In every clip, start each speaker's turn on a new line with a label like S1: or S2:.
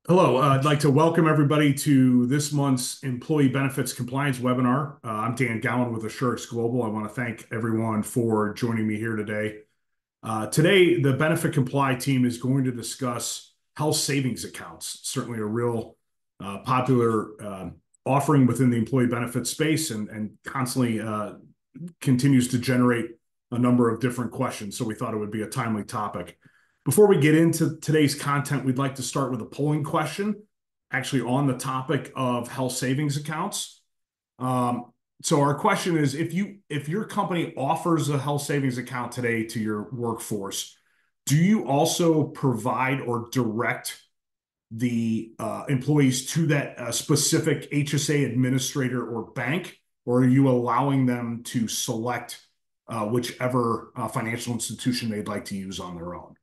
S1: Hello, I'd like to welcome everybody to this month's Employee Benefits Compliance webinar. I'm Dan Gowan with AssurexGlobal. I want to thank everyone for joining me here today. Today, the Benefit Comply team is going to discuss health savings accounts, certainly a real popular offering within the employee benefits space and constantly continues to generate a number of different questions. So we thought it would be a timely topic. Before we get into today's content, we'd like to start with a polling question, actually on the topic of health savings accounts. So our question is, if your company offers a health savings account today to your workforce, do you also provide or direct the employees to that specific HSA administrator or bank, or are you allowing them to select whichever financial institution they'd like to use on their own?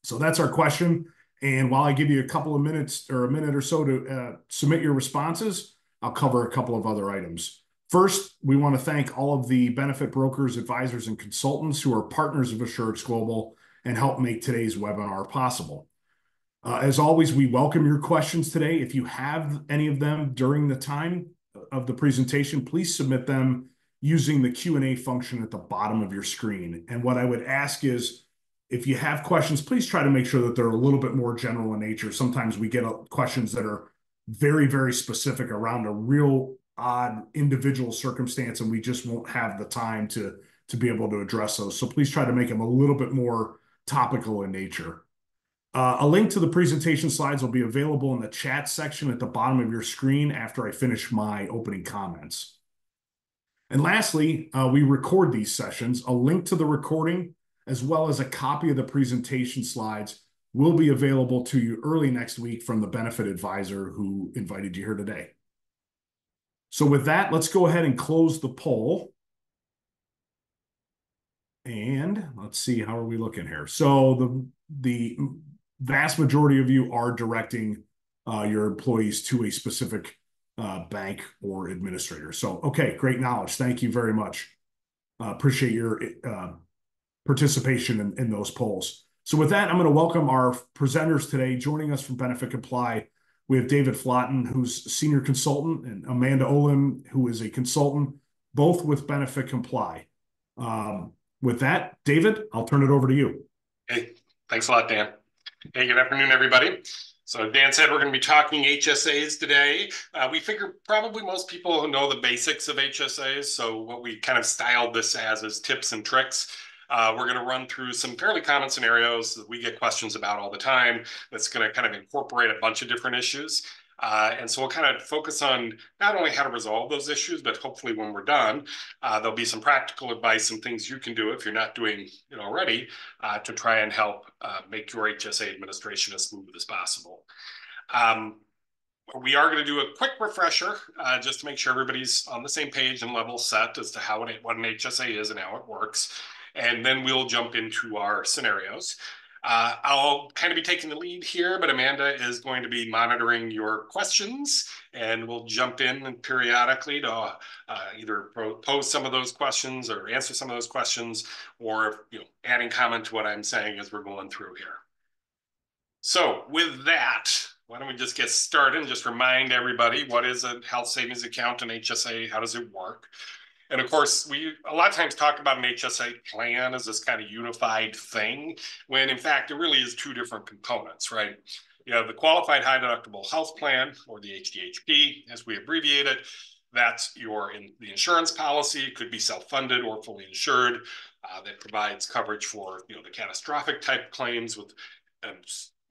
S1: So that's our question. And while I give you a couple of minutes or a minute or so to submit your responses, I'll cover a couple of other items. First, we want to thank all of the benefit brokers, advisors, and consultants who are partners of AssurexGlobal and help make today's webinar possible. As always, we welcome your questions today. If you have any of them during the time of the presentation, please submit them using the Q&A function at the bottom of your screen. And what I would ask is, if you have questions, please try to make sure that they're a little bit more general in nature. Sometimes we get questions that are very, very specific around a real odd individual circumstance, and we just won't have the time to be able to address those. So please try to make them a little bit more topical in nature. A link to the presentation slides will be available in the chat section at the bottom of your screen after I finish my opening comments. And lastly, we record these sessions. A link to the recording as well as a copy of the presentation slides will be available to you early next week from the benefit advisor who invited you here today. So with that, let's go ahead and close the poll. And let's see, how are we looking here? So the vast majority of you are directing your employees to a specific bank or administrator. So, okay, great knowledge. Thank you very much. Appreciate your participation in those polls. So with that, I'm going to welcome our presenters today. Joining us from Benefit Comply, we have David Flotten, who's senior consultant, and Amanda Olin, who is a consultant, both with Benefit Comply. With that, David, I'll turn it over to you.
S2: Hey, thanks a lot, Dan. Hey, good afternoon, everybody. So Dan said we're going to be talking HSAs today. We figure probably most people know the basics of HSAs. So what we kind of styled this as is tips and tricks. We're going to run through some fairly common scenarios that we get questions about all the time. That's going to kind of incorporate a bunch of different issues. And so we'll kind of focus on not only how to resolve those issues, but hopefully when we're done, there'll be some practical advice and things you can do if you're not doing it already to try and help make your HSA administration as smooth as possible. We are going to do a quick refresher just to make sure everybody's on the same page and level set as to what an HSA is and how it works. And then we'll jump into our scenarios. I'll kind of be taking the lead here, but Amanda is going to be monitoring your questions, and we'll jump in periodically to either pose some of those questions or answer some of those questions, or adding comment to what I'm saying as we're going through here. So with that, why don't we just get started and just remind everybody, what is a health savings account and HSA? How does it work? And of course, we a lot of times talk about an HSA plan as this kind of unified thing, when in fact, it really is two different components, right? You have the qualified high deductible health plan, or the HDHP, as we abbreviate it. That's the insurance policy. It could be self-funded or fully insured. That provides coverage for the catastrophic type claims with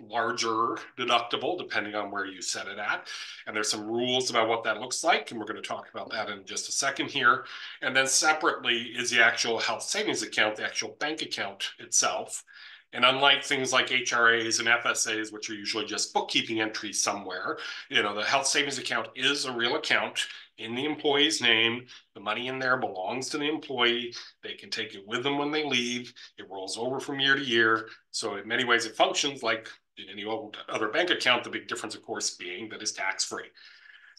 S2: larger deductible, depending on where you set it at. And there's some rules about what that looks like, and we're going to talk about that in just a second here. And then separately is the actual health savings account, the actual bank account itself. And unlike things like HRAs and FSAs, which are usually just bookkeeping entries somewhere, the health savings account is a real account in the employee's name. The money in there belongs to the employee. They can take it with them when they leave. It rolls over from year to year. So in many ways, it functions like in any other bank account, the big difference, of course, being that it's tax-free.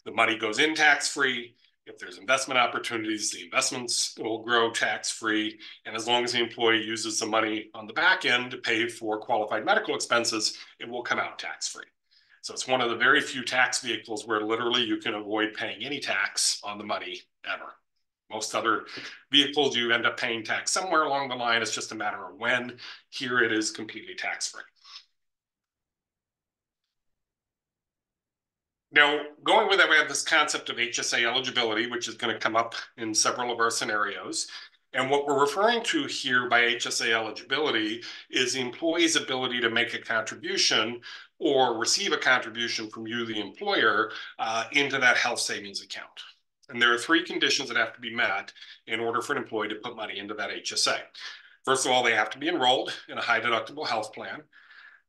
S2: The money goes in tax-free. If there's investment opportunities, the investments will grow tax-free. And as long as the employee uses the money on the back end to pay for qualified medical expenses, it will come out tax-free. So it's one of the very few tax vehicles where literally you can avoid paying any tax on the money ever. Most other vehicles, you end up paying tax somewhere along the line. It's just a matter of when. Here it is completely tax-free. Now, going with that, we have this concept of HSA eligibility, which is going to come up in several of our scenarios. And what we're referring to here by HSA eligibility is the employee's ability to make a contribution or receive a contribution from you, the employer, into that health savings account. And there are three conditions that have to be met in order for an employee to put money into that HSA. First of all, they have to be enrolled in a high deductible health plan.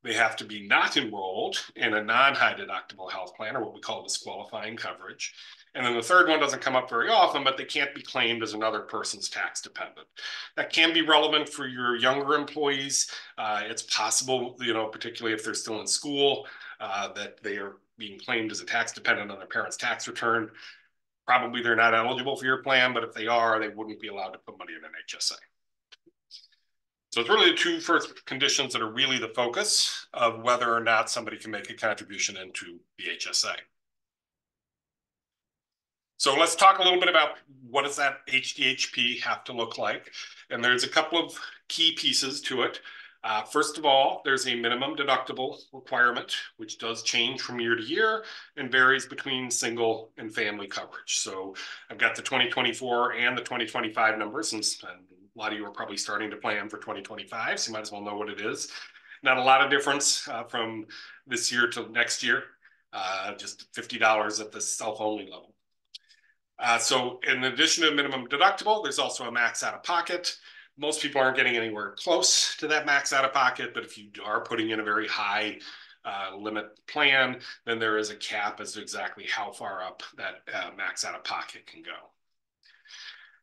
S2: They have to be not enrolled in a non-high deductible health plan, or what we call disqualifying coverage. And then the third one doesn't come up very often, but they can't be claimed as another person's tax dependent. That can be relevant for your younger employees. It's possible, particularly if they're still in school, that they are being claimed as a tax dependent on their parents' tax return. Probably they're not eligible for your plan, but if they are, they wouldn't be allowed to put money in an HSA. So it's really the two first conditions that are really the focus of whether or not somebody can make a contribution into the HSA. So let's talk a little bit about what does that HDHP have to look like. And there's a couple of key pieces to it. First of all, there's a minimum deductible requirement, which does change from year to year and varies between single and family coverage. So I've got the 2024 and the 2025 numbers, since a lot of you are probably starting to plan for 2025, so you might as well know what it is. Not a lot of difference from this year to next year, just $50 at the self-only level. So in addition to minimum deductible, there's also a max out-of-pocket. Most people aren't getting anywhere close to that max out-of-pocket, but if you are putting in a very high limit plan, then there is a cap as to exactly how far up that max out-of-pocket can go.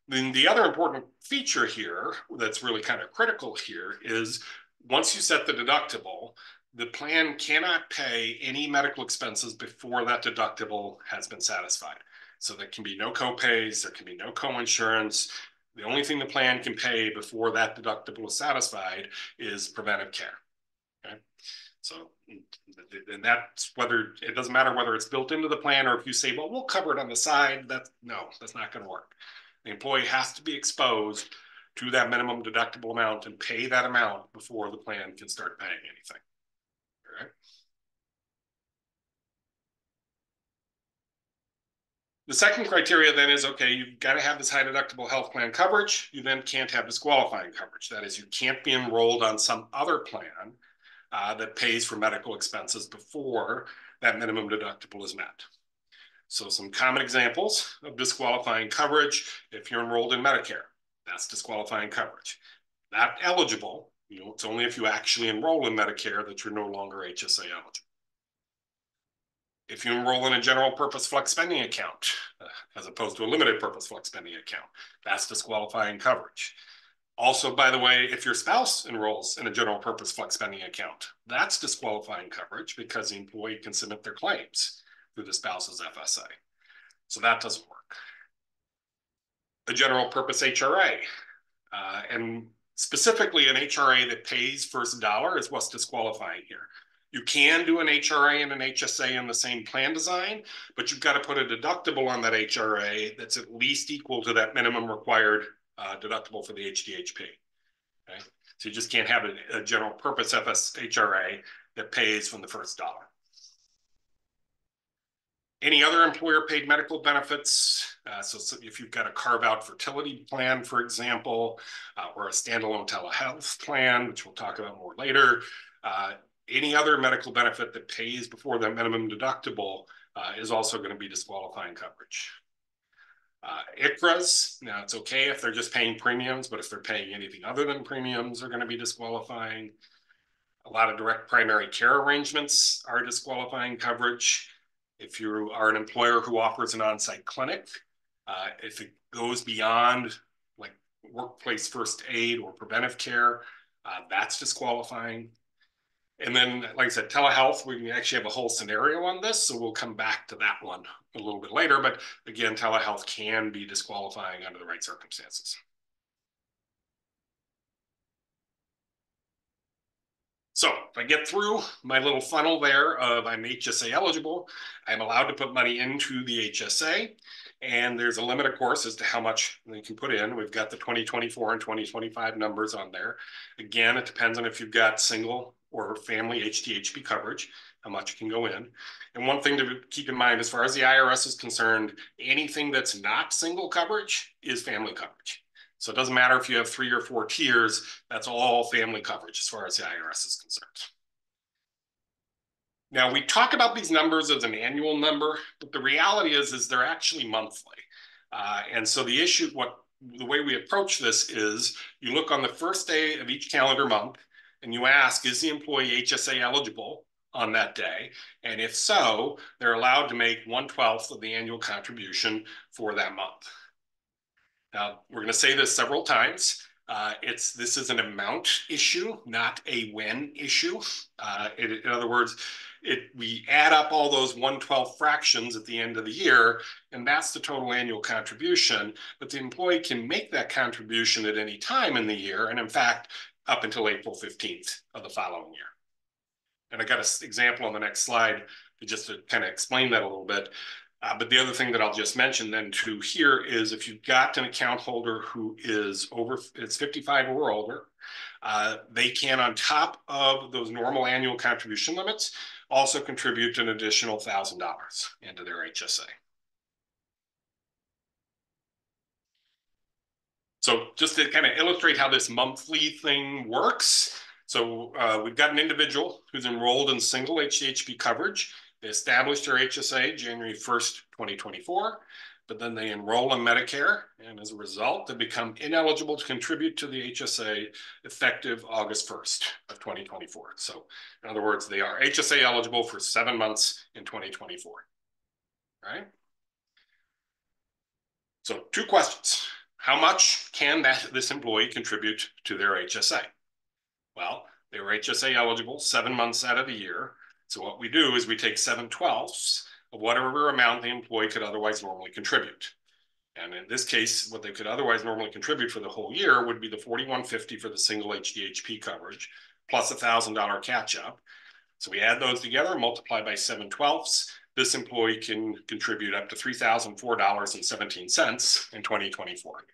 S2: Then the other important feature here that's really kind of critical here is once you set the deductible, the plan cannot pay any medical expenses before that deductible has been satisfied. So there can be no co-pays, there can be no co-insurance. The only thing the plan can pay before that deductible is satisfied is preventive care. Okay, so and that's whether it doesn't matter whether it's built into the plan or if you say, well, we'll cover it on the side. That's not going to work. The employee has to be exposed to that minimum deductible amount and pay that amount before the plan can start paying anything. All right. The second criteria then is, okay, you've got to have this high deductible health plan coverage. You then can't have disqualifying coverage. That is, you can't be enrolled on some other plan that pays for medical expenses before that minimum deductible is met. So some common examples of disqualifying coverage: if you're enrolled in Medicare, that's disqualifying coverage. Not eligible, it's only if you actually enroll in Medicare that you're no longer HSA eligible. If you enroll in a general purpose flex spending account, as opposed to a limited purpose flex spending account, that's disqualifying coverage. Also, by the way, if your spouse enrolls in a general purpose flex spending account, that's disqualifying coverage because the employee can submit their claims through the spouse's FSA. So that doesn't work. A general purpose HRA, and specifically an HRA that pays first dollar is what's disqualifying here. You can do an HRA and an HSA in the same plan design, but you've got to put a deductible on that HRA that's at least equal to that minimum required deductible for the HDHP. Okay? So you just can't have a general purpose HRA that pays from the first dollar. Any other employer paid medical benefits, so if you've got a carve out fertility plan, for example, or a standalone telehealth plan, which we'll talk about more later, any other medical benefit that pays before the minimum deductible is also going to be disqualifying coverage. ICRAs, now it's okay if they're just paying premiums, but if they're paying anything other than premiums, they're going to be disqualifying. A lot of direct primary care arrangements are disqualifying coverage. If you are an employer who offers an on-site clinic, if it goes beyond like workplace first aid or preventive care, that's disqualifying. And then, like I said, telehealth, we actually have a whole scenario on this, so we'll come back to that one a little bit later. But again, telehealth can be disqualifying under the right circumstances. So if I get through my little funnel there of I'm HSA eligible, I'm allowed to put money into the HSA. And there's a limit, of course, as to how much you can put in. We've got the 2024 and 2025 numbers on there. Again, it depends on if you've got single or family HDHP coverage, how much you can go in. And one thing to keep in mind, as far as the IRS is concerned, anything that's not single coverage is family coverage. So it doesn't matter if you have 3 or 4 tiers, that's all family coverage as far as the IRS is concerned. Now, we talk about these numbers as an annual number, but the reality is they're actually monthly. And so the way we approach this is you look on the first day of each calendar month and you ask, is the employee HSA eligible on that day? And if so, they're allowed to make 1/12 of the annual contribution for that month. Now, we're going to say this several times. This is an amount issue, not a when issue. In other words, we add up all those 1/12 fractions at the end of the year, and that's the total annual contribution. But the employee can make that contribution at any time in the year, and in fact, up until April 15th of the following year. And I got an example on the next slide to kind of explain that a little bit. But the other thing that I'll just mention then too here is if you've got an account holder who is it's 55 or older, they can, on top of those normal annual contribution limits, also contribute an additional $1,000 into their HSA. So just to kind of illustrate how this monthly thing works. So we've got an individual who's enrolled in single HDHP coverage. They established their HSA January 1st, 2024, but then they enroll in Medicare, and as a result, they become ineligible to contribute to the HSA effective August 1st of 2024. So in other words, they are HSA eligible for 7 months in 2024, right? So 2 questions. How much can this employee contribute to their HSA? Well, they were HSA eligible 7 months out of the year. So what we do is we take 7/12 of whatever amount the employee could otherwise normally contribute. And in this case, what they could otherwise normally contribute for the whole year would be the $4,150 for the single HDHP coverage, plus $1,000 catch-up. So we add those together, multiply by 7/12. This employee can contribute up to $3,004.17 in 2024.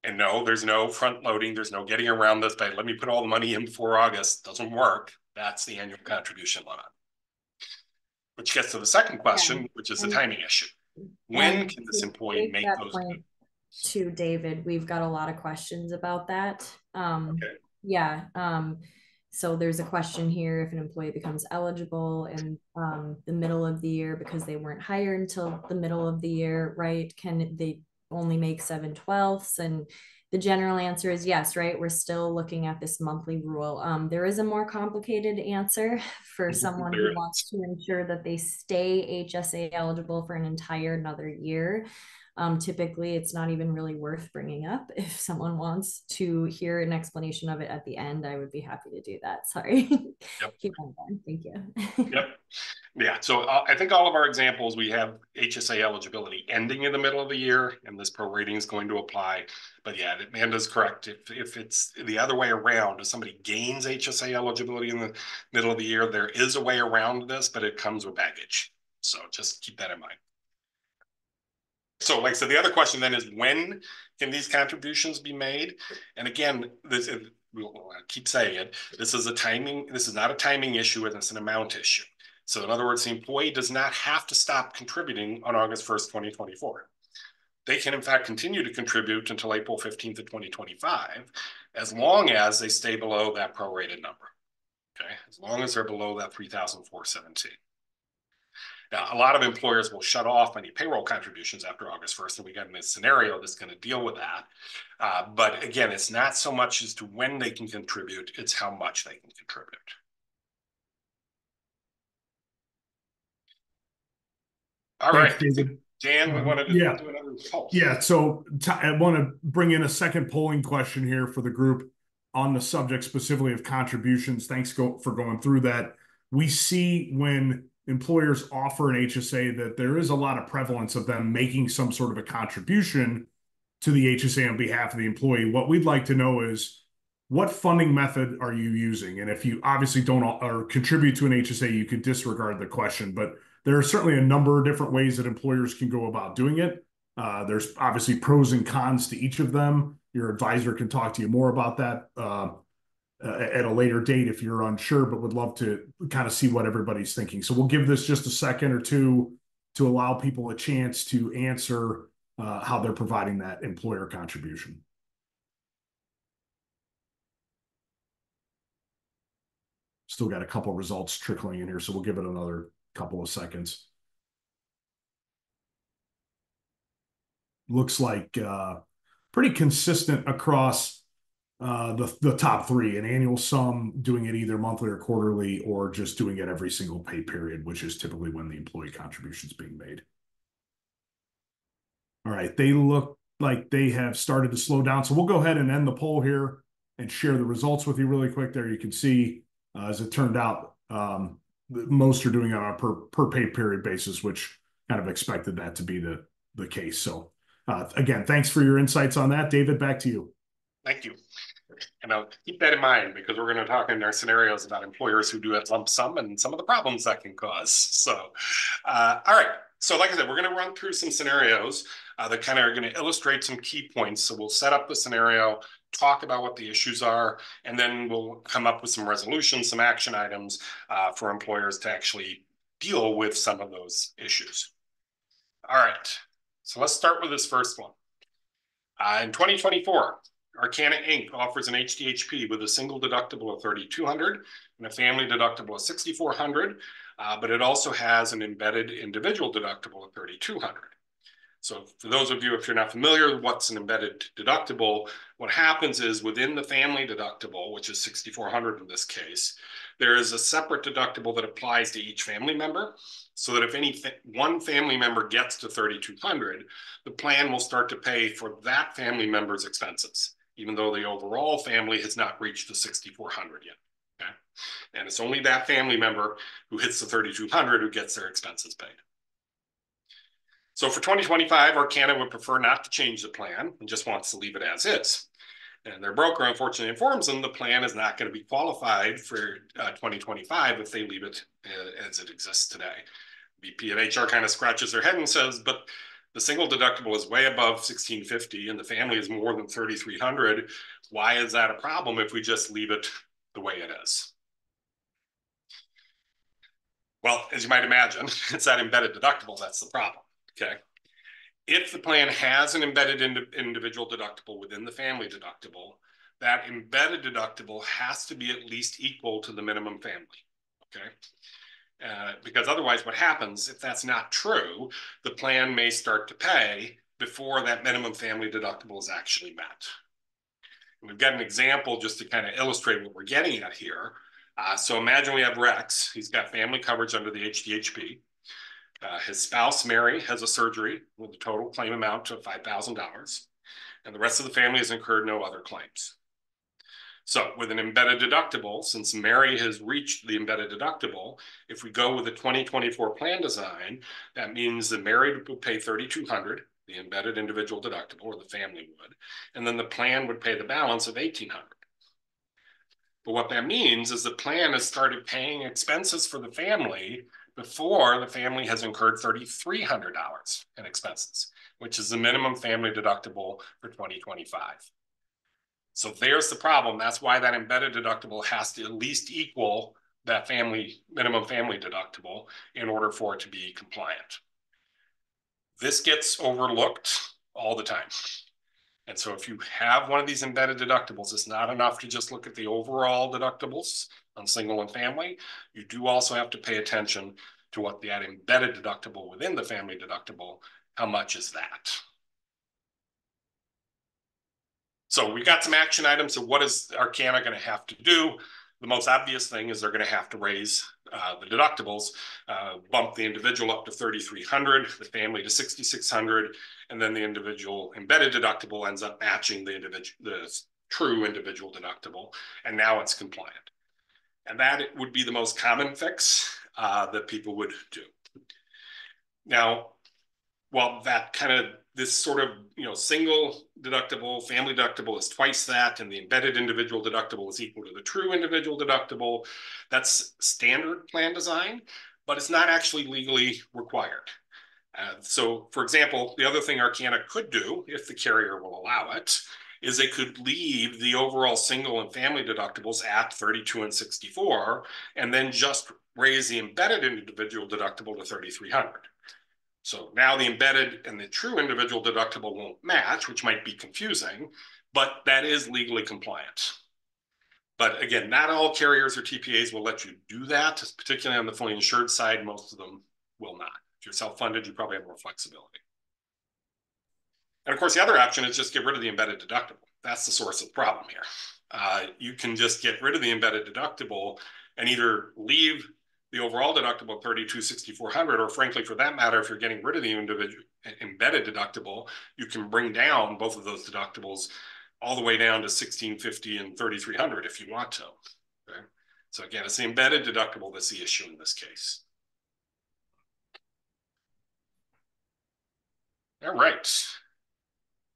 S2: And no, there's no front loading. There's no getting around this by let me put all the money in before August. Doesn't work. That's the annual contribution limit. Which gets to the second question, which is the timing issue. When can this employee make those?
S3: To David, we've got a lot of questions about that.
S2: Okay.
S3: Yeah. So there's a question here: if an employee becomes eligible in the middle of the year because they weren't hired until the middle of the year, right? Can they only make 7/12? And the general answer is yes, right? We're still looking at this monthly rule. There is a more complicated answer for someone who wants to ensure that they stay HSA eligible for an entire another year. Typically, it's not even really worth bringing up. If someone wants to hear an explanation of it at the end, I would be happy to do that. Sorry.
S2: Yep.
S3: Keep on going. Thank you.
S2: Yep. Yeah, so I think all of our examples, we have HSA eligibility ending in the middle of the year, and this prorating is going to apply. But yeah, Amanda's correct. If it's the other way around, if somebody gains HSA eligibility in the middle of the year, there is a way around this, but it comes with baggage. So just keep that in mind. So like I said, the other question then is when can these contributions be made? And again, we'll keep saying it, this is not a timing issue, it's an amount issue. So in other words, the employee does not have to stop contributing on August 1st, 2024. They can in fact continue to contribute until April 15th of 2025, as long as they stay below that prorated number, okay? As long as they're below that $3,417. Now, a lot of employers will shut off any payroll contributions after August 1st, and we got in this scenario that's going to deal with that. But again, it's not so much as to when they can contribute, it's how much they can contribute. All right,
S1: David.
S2: Dan, we wanted to do another poll.
S1: Yeah, so I want to bring in a second polling question here for the group on the subject specifically of contributions. Thanks for going through that. We see when employers offer an HSA that there is a lot of prevalence of them making some sort of a contribution to the HSA on behalf of the employee. What we'd like to know is what funding method are you using? And if you obviously don't or contribute to an HSA, you could disregard the question, but there are certainly a number of different ways that employers can go about doing it. There's obviously pros and cons to each of them. Your advisor can talk to you more about that at a later date if you're unsure, but would love to kind of see what everybody's thinking. So we'll give this just a second or two to allow people a chance to answer how they're providing that employer contribution. Still got a couple results trickling in here, so we'll give it another couple of seconds. Looks like pretty consistent across the top three, an annual sum, doing it either monthly or quarterly, or just doing it every single pay period, which is typically when the employee contribution is being made. All right, they look like they have started to slow down. So we'll go ahead and end the poll here and share the results with you really quick. There you can see, as it turned out, most are doing it on a per pay period basis, which kind of expected that to be the case. So again, thanks for your insights on that. David, back to you.
S2: Thank you. And I'll keep that in mind because we're going to talk in our scenarios about employers who do it lump sum and some of the problems that can cause. So, all right. So like I said, we're going to run through some scenarios that kind of are going to illustrate some key points. So we'll set up the scenario, talk about what the issues are, and then we'll come up with some resolutions, some action items for employers to actually deal with some of those issues. All right. So let's start with this first one. In 2024, Arcana Inc. offers an HDHP with a single deductible of $3,200 and a family deductible of $6,400, but it also has an embedded individual deductible of $3,200. So for those of you, if you're not familiar with what's an embedded deductible, what happens is within the family deductible, which is $6,400 in this case, there is a separate deductible that applies to each family member, so that if one family member gets to $3,200, the plan will start to pay for that family member's expenses, even though the overall family has not reached the $6,400 yet. Okay? And it's only that family member who hits the $3,200 who gets their expenses paid. So for 2025, Arcana would prefer not to change the plan and just wants to leave it as is. And their broker unfortunately informs them the plan is not going to be qualified for 2025 if they leave it as it exists today. VP of HR kind of scratches their head and says, but the single deductible is way above $1,650 and the family is more than $3,300. Why is that a problem if we just leave it the way it is? Well, as you might imagine, it's that embedded deductible that's the problem, okay? If the plan has an embedded individual deductible within the family deductible, that embedded deductible has to be at least equal to the minimum family, okay? Because otherwise what happens, if that's not true, the plan may start to pay before that minimum family deductible is actually met. And we've got an example just to kind of illustrate what we're getting at here. So imagine we have Rex. He's got family coverage under the HDHP. His spouse, Mary, has a surgery with a total claim amount of $5,000. And the rest of the family has incurred no other claims. So with an embedded deductible, since Mary has reached the embedded deductible, if we go with the 2024 plan design, that means that Mary would pay $3,200, the embedded individual deductible, or the family would, and then the plan would pay the balance of $1,800. But what that means is the plan has started paying expenses for the family before the family has incurred $3,300 in expenses, which is the minimum family deductible for 2025. So there's the problem. That's why that embedded deductible has to at least equal that minimum family deductible in order for it to be compliant. This gets overlooked all the time. And so if you have one of these embedded deductibles, it's not enough to just look at the overall deductibles on single and family. You do also have to pay attention to what that embedded deductible within the family deductible, how much is that? So we got some action items. So what is Arcana going to have to do? The most obvious thing is they're going to have to raise the deductibles, bump the individual up to $3,300, the family to $6,600, and then the individual embedded deductible ends up matching the true individual deductible, and now it's compliant. And that would be the most common fix that people would do. Now, while that kind of this sort of, single deductible, family deductible is twice that, and the embedded individual deductible is equal to the true individual deductible. That's standard plan design, but it's not actually legally required. So, for example, the other thing Arcana could do, if the carrier will allow it, is they could leave the overall single and family deductibles at 32 and 64, and then just raise the embedded individual deductible to 3,300. So now the embedded and the true individual deductible won't match, which might be confusing, but that is legally compliant. But again, not all carriers or TPAs will let you do that, particularly on the fully insured side. Most of them will not. If you're self-funded, you probably have more flexibility. And of course, the other option is just get rid of the embedded deductible. That's the source of the problem here. You can just get rid of the embedded deductible and either leave the overall deductible at 32,6,400, or frankly, for that matter, if you're getting rid of the individual embedded deductible, you can bring down both of those deductibles all the way down to 1,650 and 3,300 if you want to. Okay? So again, it's the embedded deductible that's the issue in this case. All right.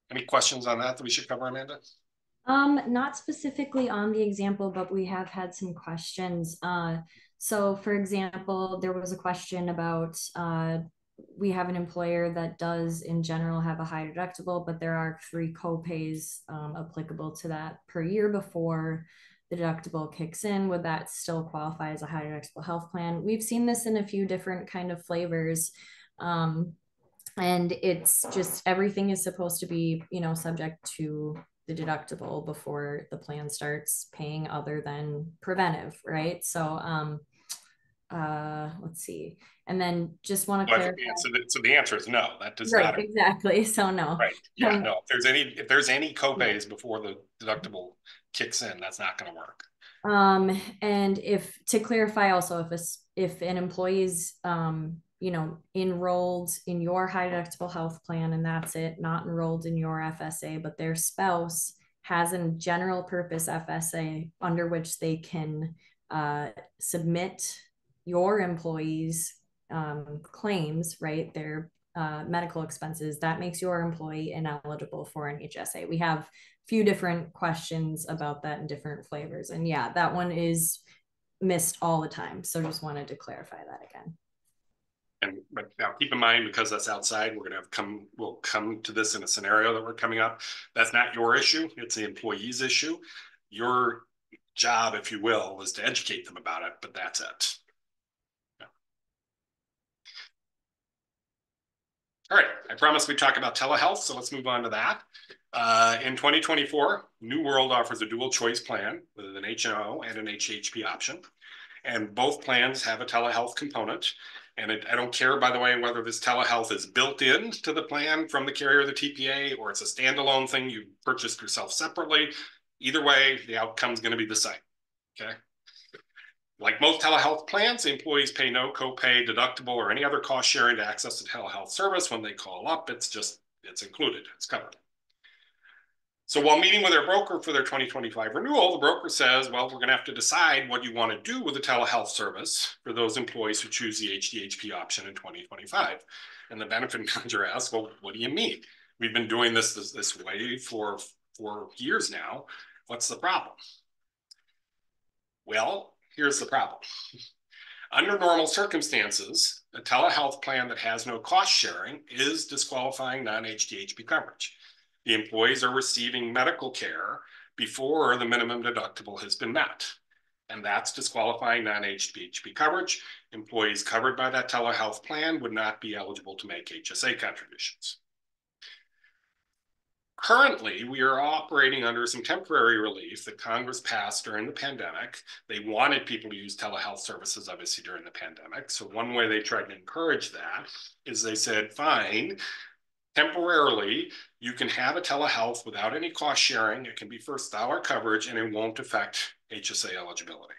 S2: Any questions on that we should cover, Amanda?
S3: Not specifically on the example, but we have had some questions. So for example, there was a question about, we have an employer that does in general have a high deductible, but there are 3 co-pays applicable to that per year before the deductible kicks in. Would that still qualify as a high deductible health plan? We've seen this in a few different kind of flavors. And it's just, everything is supposed to be, subject to the deductible before the plan starts paying, other than preventive, right? So let's see. And then just want to clarify.
S2: So the answer is no, that does
S3: right,
S2: not.
S3: Exactly. So no.
S2: Right. Yeah, no. If there's any co-pays before the deductible kicks in, that's not going to work.
S3: And to clarify also, if an employee's enrolled in your high deductible health plan and that's it, not enrolled in your FSA, but their spouse has a general purpose FSA under which they can submit your employees' claims, right? Their medical expenses, that makes your employee ineligible for an HSA. We have a few different questions about that in different flavors. And yeah, that one is missed all the time. So just wanted to clarify that again.
S2: But now keep in mind, because that's outside, we'll come to this in a scenario that we're coming up. That's not your issue. It's the employee's issue. Your job, if you will, is to educate them about it, but that's it. Yeah. All right, I promised we'd talk about telehealth, so let's move on to that. In 2024, New World offers a dual choice plan with an HMO and an HDHP option. And both plans have a telehealth component. And I don't care, by the way, whether this telehealth is built into the plan from the carrier or the TPA, or it's a standalone thing you purchased yourself separately. Either way, the outcome is going to be the same. Okay. Like most telehealth plans, the employees pay no copay, deductible, or any other cost sharing to access the telehealth service. When they call up, it's included, it's covered. So while meeting with their broker for their 2025 renewal, the broker says, well, we're going to have to decide what you want to do with the telehealth service for those employees who choose the HDHP option in 2025. And the benefit manager asks, well, what do you mean? We've been doing this way for years now. What's the problem? Well, here's the problem. Under normal circumstances, a telehealth plan that has no cost sharing is disqualifying non-HDHP coverage. The employees are receiving medical care before the minimum deductible has been met. And that's disqualifying non-HDHP coverage. Employees covered by that telehealth plan would not be eligible to make HSA contributions. Currently, we are operating under some temporary relief that Congress passed during the pandemic. They wanted people to use telehealth services, obviously, during the pandemic. So one way they tried to encourage that is they said, fine, temporarily, you can have a telehealth without any cost sharing. It can be first dollar coverage, and it won't affect HSA eligibility.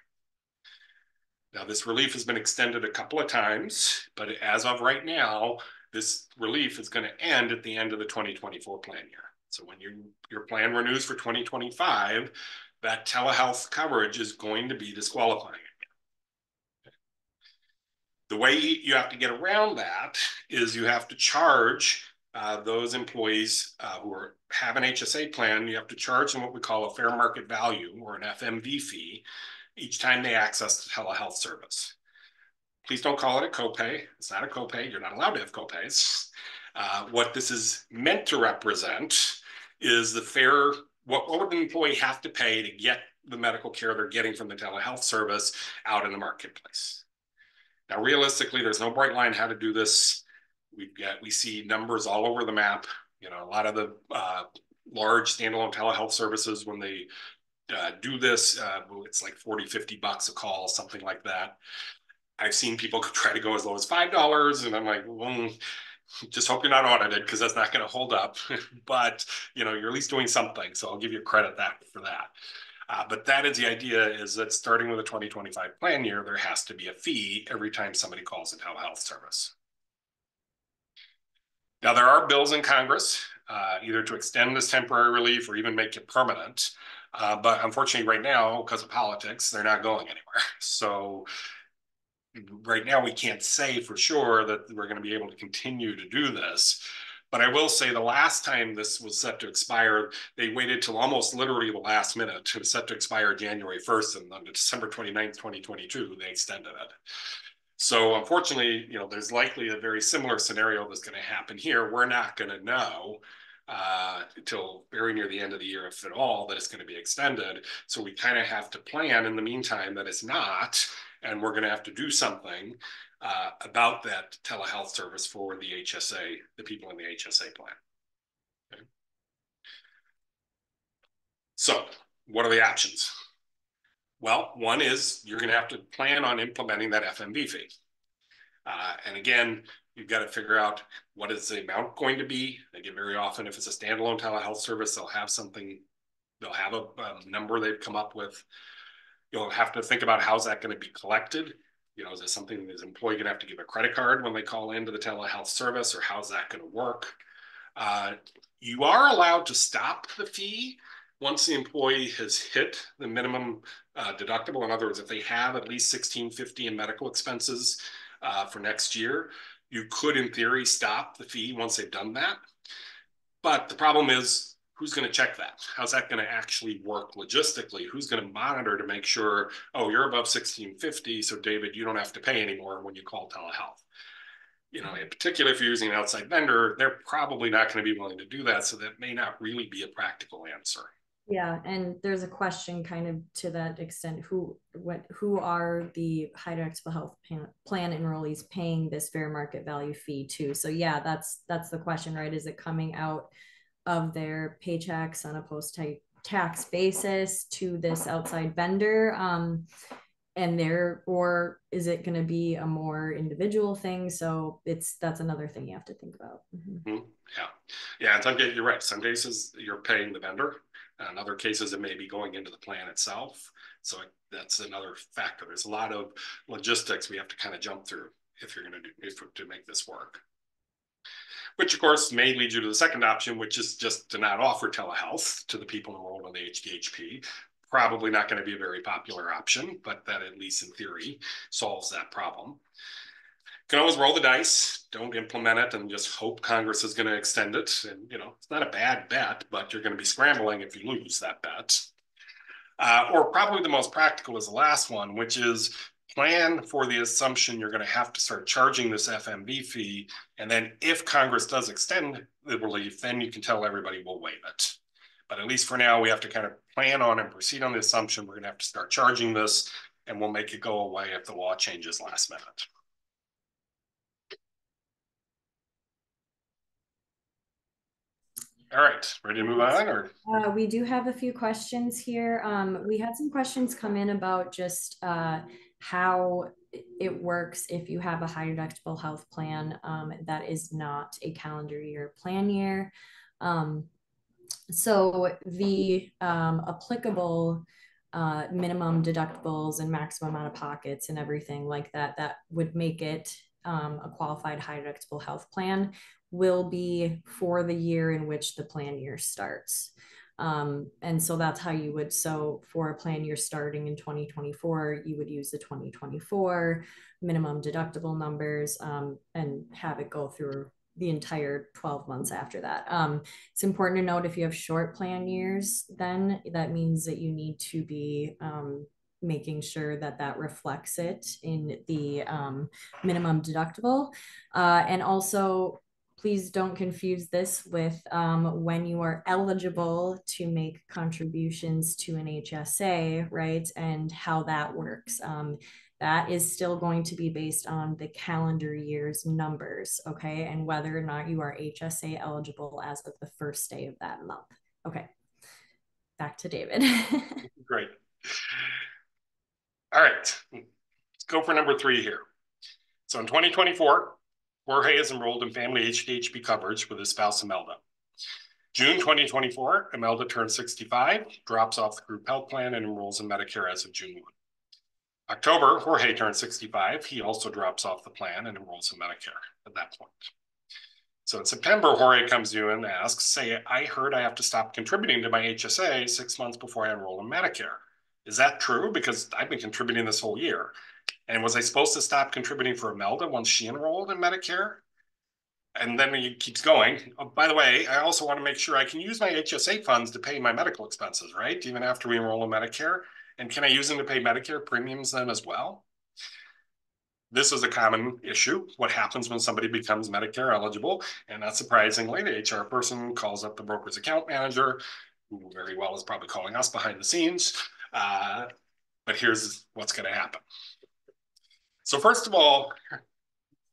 S2: Now, this relief has been extended a couple of times, but as of right now, this relief is going to end at the end of the 2024 plan year. So when your plan renews for 2025, that telehealth coverage is going to be disqualifying again. The way you have to get around that is you have to charge those employees who have an HSA plan, you have to charge them what we call a fair market value, or an FMV fee, each time they access the telehealth service. Please don't call it a copay. It's not a copay. You're not allowed to have copays. What this is meant to represent is the fair, what would the employee have to pay to get the medical care they're getting from the telehealth service out in the marketplace. Now, realistically, there's no bright line how to do this. We see numbers all over the map. You know, a lot of the large standalone telehealth services, when they do this, it's like $40-50 a call, something like that. I've seen people try to go as low as $5, and I'm like, well, just hope you're not audited, because that's not going to hold up. But you know, you're at least doing something, so I'll give you credit for that. But that is the idea, is that starting with a 2025 plan year, there has to be a fee every time somebody calls a telehealth service. Now, there are bills in Congress, either to extend this temporary relief or even make it permanent. But unfortunately, right now, because of politics, they're not going anywhere. So right now, we can't say for sure that we're going to be able to continue to do this. But I will say the last time this was set to expire, they waited till almost literally the last minute. It was set to expire January 1st, and on December 29th, 2022, they extended it. So unfortunately, you know, there's likely a very similar scenario that's going to happen here. We're not going to know until very near the end of the year, if at all, that it's going to be extended. So we kind of have to plan in the meantime that it's not, and we're going to have to do something about that telehealth service for the HSA, the people in the HSA plan. Okay. So what are the options? Well, one is you're going to have to plan on implementing that FMV fee. And again, you've got to figure out what is the amount going to be. Again, very often, if it's a standalone telehealth service, they'll have something, they'll have a number they've come up with. You'll have to think about how's that going to be collected. You know, is it something this employee going to have to give a credit card when they call into the telehealth service, or how's that going to work? You are allowed to stop the fee once the employee has hit the minimum deductible. In other words, if they have at least $1,650 in medical expenses for next year, you could, in theory, stop the fee once they've done that. But the problem is, who's going to check that? How's that going to actually work logistically? Who's going to monitor to make sure, oh, you're above $1,650, so David, you don't have to pay anymore when you call telehealth? You know, in particular, if you're using an outside vendor, they're probably not going to be willing to do that. So that may not really be a practical answer.
S3: Yeah, and there's a question kind of to that extent: who are the high deductible health plan enrollees paying this fair market value fee to? So yeah, that's the question, right? Is it coming out of their paychecks on a post-tax basis to this outside vendor? Or is it going to be a more individual thing? So that's another thing you have to think about.
S2: Mm-hmm. Yeah. In some cases, you're right. Some cases you're paying the vendor. In other cases, it may be going into the plan itself. So that's another factor. There's a lot of logistics we have to kind of jump through if you're going to make this work. Which, of course, may lead you to the second option, which is just to not offer telehealth to the people enrolled on the HDHP. Probably not going to be a very popular option, but that, at least in theory, solves that problem. You can always roll the dice, don't implement it, and just hope Congress is going to extend it. And, you know, it's not a bad bet, but you're going to be scrambling if you lose that bet. Or probably the most practical is the last one, which is plan for the assumption you're going to have to start charging this FMV fee. And then if Congress does extend the relief, then you can tell everybody we'll waive it. But at least for now, we have to kind of plan on and proceed on the assumption we're going to have to start charging this, and we'll make it go away if the law changes last minute. All right, ready to move on? Or
S3: we do have a few questions here. We had some questions come in about just how it works if you have a high deductible health plan that is not a calendar year plan year. So the applicable minimum deductibles and maximum out of pockets and everything like that would make it a qualified high deductible health plan will be for the year in which the plan year starts. And so that's how you would, so for a plan year starting in 2024, you would use the 2024 minimum deductible numbers and have it go through the entire 12 months after that. It's important to note if you have short plan years, then that means that you need to be making sure that that reflects it in the minimum deductible. And also, please don't confuse this with when you are eligible to make contributions to an HSA, right? And how that works. That is still going to be based on the calendar year's numbers, okay? And whether or not you are HSA eligible as of the first day of that month. Okay, back to David.
S2: Great. All right, let's go for number 3 here. So in 2024, Jorge is enrolled in family HDHP coverage with his spouse, Imelda. June 2024, Imelda turns 65, drops off the group health plan, and enrolls in Medicare as of June 1. October, Jorge turns 65. He also drops off the plan and enrolls in Medicare at that point. So in September, Jorge comes to you and asks, say, I heard I have to stop contributing to my HSA 6 months before I enroll in Medicare. Is that true? Because I've been contributing this whole year. And was I supposed to stop contributing for Imelda once she enrolled in Medicare? And then he keeps going. Oh, by the way, I also want to make sure I can use my HSA funds to pay my medical expenses, right? Even after we enroll in Medicare. And can I use them to pay Medicare premiums then as well? This is a common issue. What happens when somebody becomes Medicare eligible? And not surprisingly, the HR person calls up the broker's account manager, who very well is probably calling us behind the scenes. But here's what's going to happen. So first of all,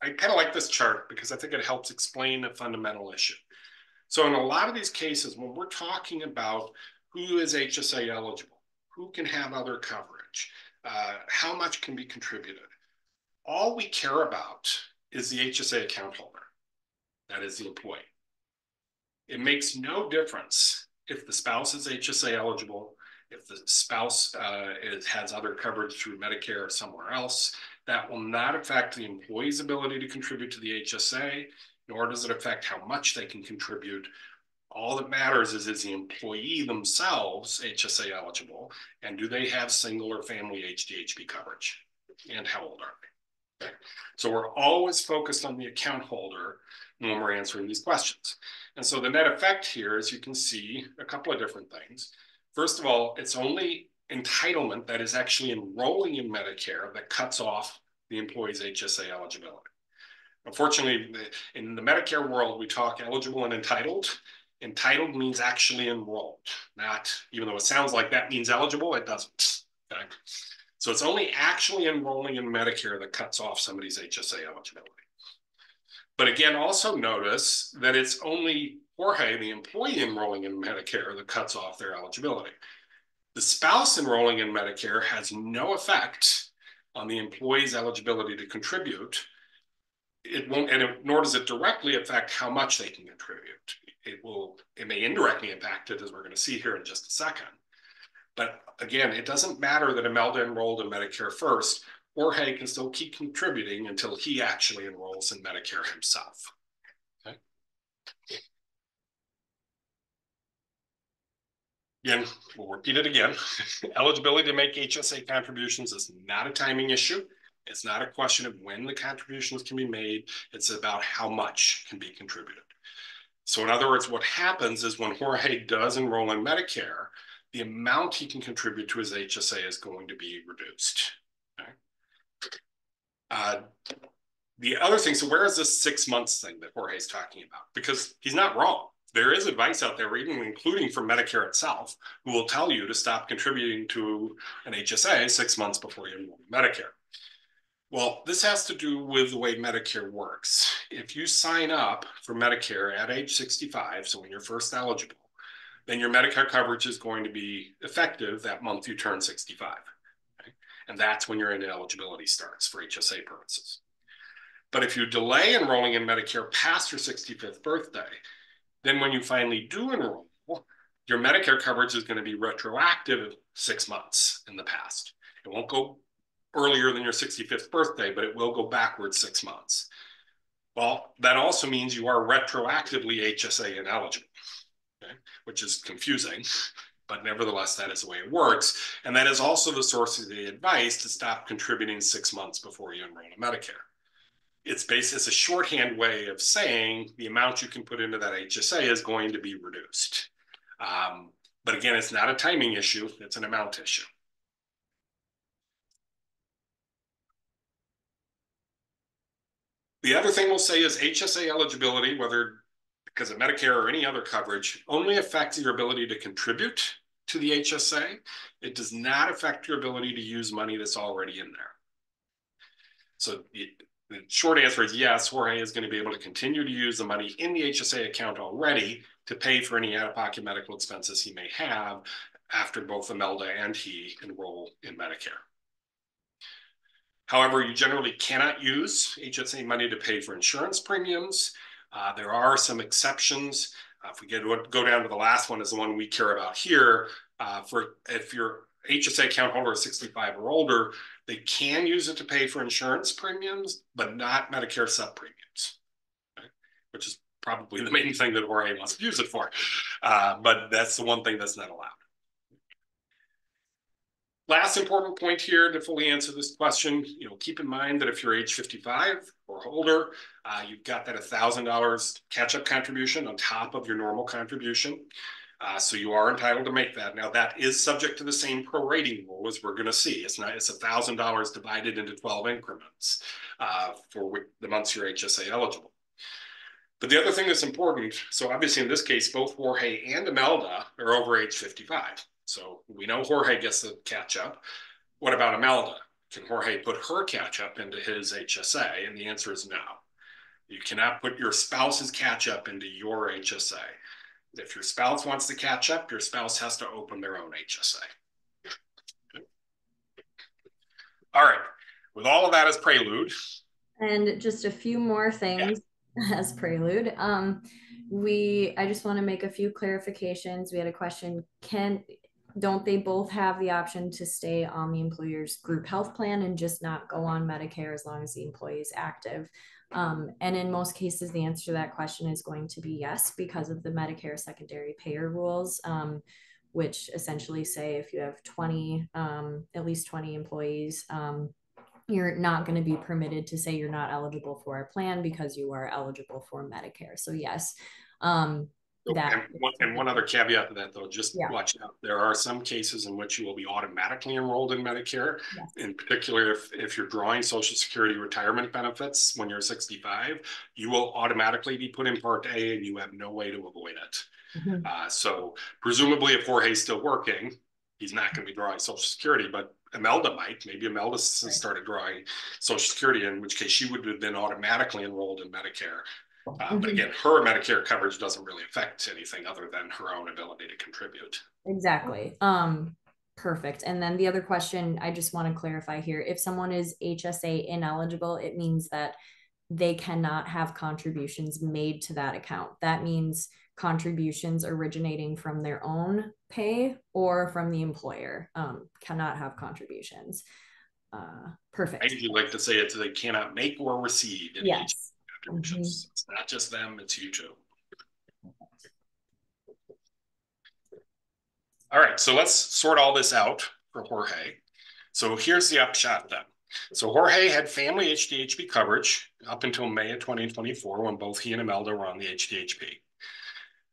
S2: I kind of like this chart because I think it helps explain a fundamental issue. So in a lot of these cases, when we're talking about who is HSA eligible, who can have other coverage, how much can be contributed, all we care about is the HSA account holder. That is the employee. It makes no difference if the spouse is HSA eligible, if the spouse has other coverage through Medicare or somewhere else. That will not affect the employee's ability to contribute to the HSA, nor does it affect how much they can contribute. All that matters is the employee themselves HSA eligible, and do they have single or family HDHP coverage, and how old are they? Okay. So we're always focused on the account holder when we're answering these questions. And so the net effect here is you can see a couple of different things. First of all, it's only entitlement that is actually enrolling in Medicare that cuts off the employee's HSA eligibility. Unfortunately, in the Medicare world, we talk eligible and entitled. Entitled means actually enrolled, not, even though it sounds like that means eligible, it doesn't. Okay? So it's only actually enrolling in Medicare that cuts off somebody's HSA eligibility. But again, also notice that it's only Jorge, the employee enrolling in Medicare, that cuts off their eligibility. The spouse enrolling in Medicare has no effect on the employee's eligibility to contribute. It won't, nor does it directly affect how much they can contribute. It may indirectly impact it, as we're going to see here in just a second. But again, it doesn't matter that Imelda enrolled in Medicare first. Jorge can still keep contributing until he actually enrolls in Medicare himself. Okay. Again, we'll repeat it again. Eligibility to make HSA contributions is not a timing issue. It's not a question of when the contributions can be made. It's about how much can be contributed. So in other words, what happens is when Jorge does enroll in Medicare, the amount he can contribute to his HSA is going to be reduced. Okay? The other thing, so where is this 6 months thing that Jorge's talking about? Because he's not wrong. There is advice out there, even including from Medicare itself, who will tell you to stop contributing to an HSA 6 months before you enroll in Medicare. Well, this has to do with the way Medicare works. If you sign up for Medicare at age 65, so when you're first eligible, then your Medicare coverage is going to be effective that month you turn 65. Okay? And that's when your ineligibility starts for HSA purposes. But if you delay enrolling in Medicare past your 65th birthday, then when you finally do enroll, your Medicare coverage is going to be retroactive 6 months in the past. It won't go earlier than your 65th birthday, but it will go backwards 6 months. Well, that also means you are retroactively HSA ineligible, okay? Which is confusing, but nevertheless, that is the way it works. And that is also the source of the advice to stop contributing 6 months before you enroll in Medicare. it's a shorthand way of saying the amount you can put into that HSA is going to be reduced. But again, it's not a timing issue, it's an amount issue. The other thing we'll say is HSA eligibility, whether because of Medicare or any other coverage, only affects your ability to contribute to the HSA. It does not affect your ability to use money that's already in there. So the short answer is yes, Jorge is going to be able to continue to use the money in the HSA account already to pay for any out-of-pocket medical expenses he may have after both Imelda and he enroll in Medicare. However, you generally cannot use HSA money to pay for insurance premiums. There are some exceptions. If we go down to the last one is the one we care about here. If your HSA account holder is 65 or older, they can use it to pay for insurance premiums, but not Medicare sub-premiums, okay? Which is probably the main thing that Jorge wants to use it for. But that's the one thing that's not allowed. Last important point here to fully answer this question, keep in mind that if you're age 55 or older, you've got that $1,000 catch-up contribution on top of your normal contribution. So you are entitled to make that. Now that is subject to the same prorating rule as we're going to see. It's $1,000 divided into 12 increments for the months you're HSA eligible. But the other thing that's important, so obviously in this case, both Jorge and Imelda are over age 55. So we know Jorge gets the catch-up. What about Imelda? Can Jorge put her catch-up into his HSA? And the answer is no. You cannot put your spouse's catch-up into your HSA. If your spouse wants to catch up, your spouse has to open their own HSA. Okay. All right. With all of that as prelude.
S3: And just a few more things as prelude. I just want to make a few clarifications. We had a question, don't they both have the option to stay on the employer's group health plan and just not go on Medicare as long as the employee is active? And in most cases, the answer to that question is going to be yes, because of the Medicare secondary payer rules, which essentially say if you have at least 20 employees, you're not going to be permitted to say you're not eligible for a plan because you are eligible for Medicare. So yes.
S2: And one other caveat to that, though, just watch out. There are some cases in which you will be automatically enrolled in Medicare. Yes. In particular, if you're drawing Social Security retirement benefits when you're 65, you will automatically be put in Part A and you have no way to avoid it. Mm-hmm. So presumably if Jorge's still working, he's not going to be drawing Social Security, but Imelda might. Maybe Imelda started drawing Social Security, in which case she would have been automatically enrolled in Medicare. But again, her Medicare coverage doesn't really affect anything other than her own ability to contribute.
S3: Exactly. Perfect. And then the other question I just want to clarify here, if someone is HSA ineligible, it means that they cannot have contributions made to that account. That means contributions originating from their own pay or from the employer cannot have contributions. Perfect.
S2: I usually like to say it, they cannot make or receive any contributions. Mm-hmm. It's not just them, it's you too. All right, so let's sort all this out for Jorge. So here's the upshot then. So Jorge had family HDHP coverage up until May of 2024 when both he and Imelda were on the HDHP.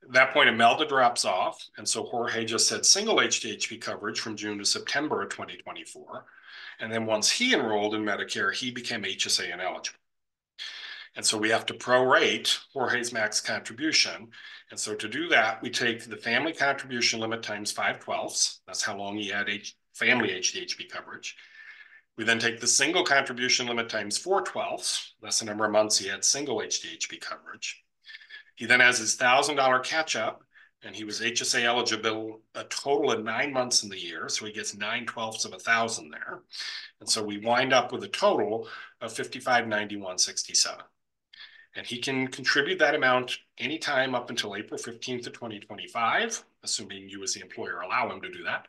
S2: At that point, Imelda drops off, and so Jorge just had single HDHP coverage from June to September of 2024. And then once he enrolled in Medicare, he became HSA ineligible. And so we have to prorate Jorge's max contribution. And so to do that, we take the family contribution limit times 5/12. That's how long he had family HDHP coverage. We then take the single contribution limit times 4/12. That's the number of months he had single HDHP coverage. He then has his $1,000 catch-up, and he was HSA eligible a total of 9 months in the year. So he gets 9/12 of $1,000 there. And so we wind up with a total of $5591.67. And he can contribute that amount anytime up until April 15th of 2025, assuming you as the employer allow him to do that.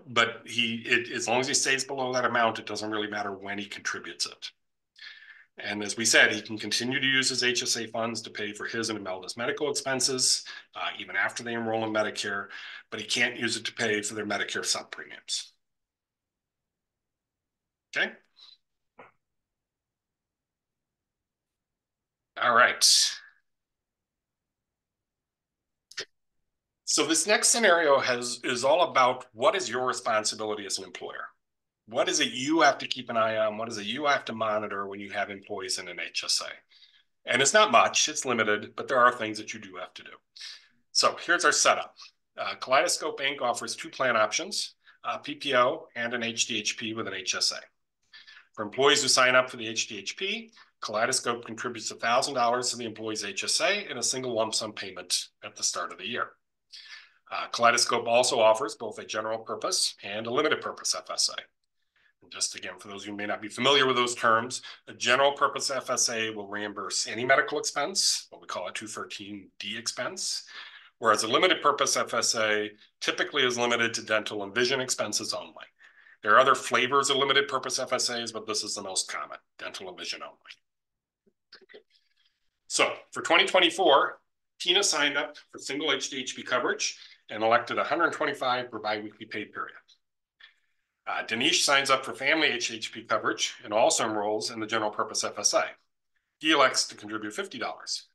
S2: But as long as he stays below that amount, it doesn't really matter when he contributes it. And as we said, he can continue to use his HSA funds to pay for his and Imelda's medical expenses, even after they enroll in Medicare, but he can't use it to pay for their Medicare sub-premiums. Okay? All right. So this next scenario is all about what is your responsibility as an employer? What is it you have to keep an eye on? What is it you have to monitor when you have employees in an HSA? And it's not much, it's limited, but there are things that you do have to do. So here's our setup. Kaleidoscope Inc. offers two plan options, PPO and an HDHP with an HSA. For employees who sign up for the HDHP, Kaleidoscope contributes $1,000 to the employee's HSA in a single lump sum payment at the start of the year. Kaleidoscope also offers both a general purpose and a limited purpose FSA. And just again, for those who may not be familiar with those terms, a general purpose FSA will reimburse any medical expense, what we call a 213D expense, whereas a limited purpose FSA typically is limited to dental and vision expenses only. There are other flavors of limited purpose FSAs, but this is the most common, dental and vision only. So for 2024, Tina signed up for single HDHP coverage and elected $125 per biweekly pay period. Denise signs up for family HDHP coverage and also enrolls in the general purpose FSA. He elects to contribute $50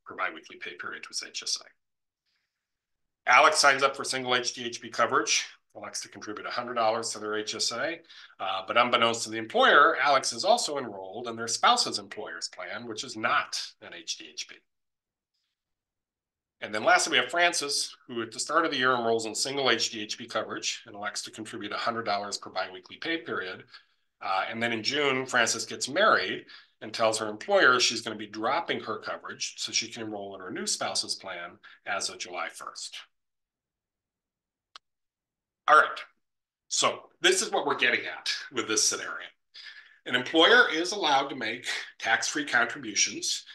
S2: per biweekly pay period to his HSA. Alex signs up for single HDHP coverage, elects to contribute $100 to their HSA, but unbeknownst to the employer, Alex is also enrolled in their spouse's employer's plan, which is not an HDHP. And then lastly, we have Francis, who at the start of the year enrolls in single HDHP coverage and elects to contribute $100 per biweekly pay period. And then in June, Francis gets married and tells her employer she's going to be dropping her coverage so she can enroll in her new spouse's plan as of July 1st. All right, so this is what we're getting at with this scenario. An employer is allowed to make tax-free contributions,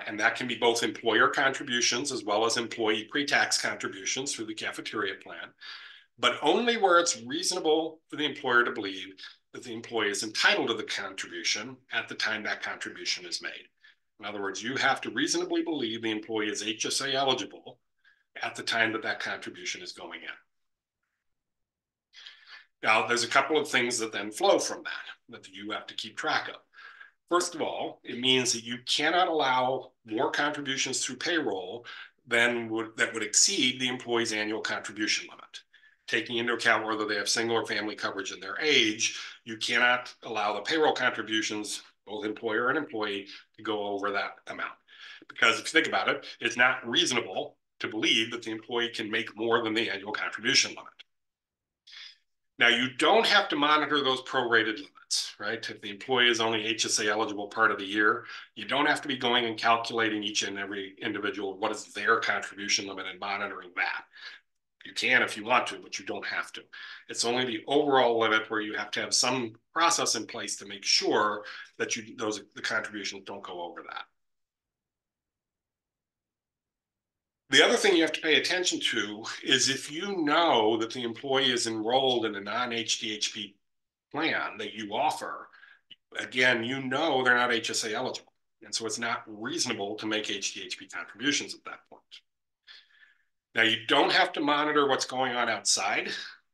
S2: and that can be both employer contributions as well as employee pre-tax contributions through the cafeteria plan, but only where it's reasonable for the employer to believe that the employee is entitled to the contribution at the time that contribution is made. In other words, you have to reasonably believe the employee is HSA eligible at the time that that contribution is going in. Now, there's a couple of things that then flow from that you have to keep track of. First of all, it means that you cannot allow more contributions through payroll that would exceed the employee's annual contribution limit. Taking into account whether they have single or family coverage in their age, you cannot allow the payroll contributions, both employer and employee, to go over that amount. Because if you think about it, it's not reasonable to believe that the employee can make more than the annual contribution limit. Now, you don't have to monitor those prorated limits, right? If the employee is only HSA eligible part of the year, you don't have to be going and calculating each and every individual, what is their contribution limit, and monitoring that. You can if you want to, but you don't have to. It's only the overall limit where you have to have some process in place to make sure that the contributions don't go over that. The other thing you have to pay attention to is if you know that the employee is enrolled in a non-HDHP plan that you offer, again, you know they're not HSA eligible. And so it's not reasonable to make HDHP contributions at that point. Now, you don't have to monitor what's going on outside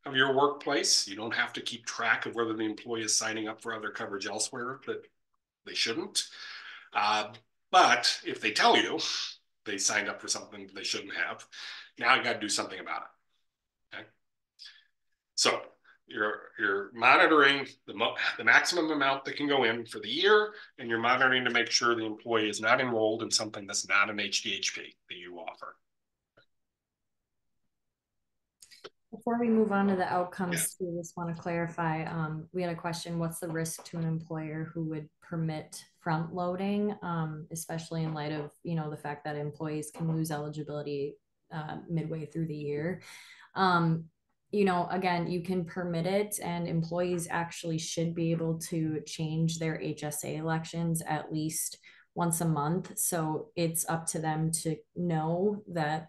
S2: of your workplace. You don't have to keep track of whether the employee is signing up for other coverage elsewhere that they shouldn't. But if they tell you they signed up for something they shouldn't have, now you got to do something about it. Okay. So you're monitoring the maximum amount that can go in for the year, and you're monitoring to make sure the employee is not enrolled in something that's not an HDHP that you offer.
S3: Before we move on to the outcomes, we just want to clarify, we had a question, what's the risk to an employer who would permit front loading, especially in light of, the fact that employees can lose eligibility midway through the year. Again, you can permit it, and employees actually should be able to change their HSA elections at least once a month. So it's up to them to know that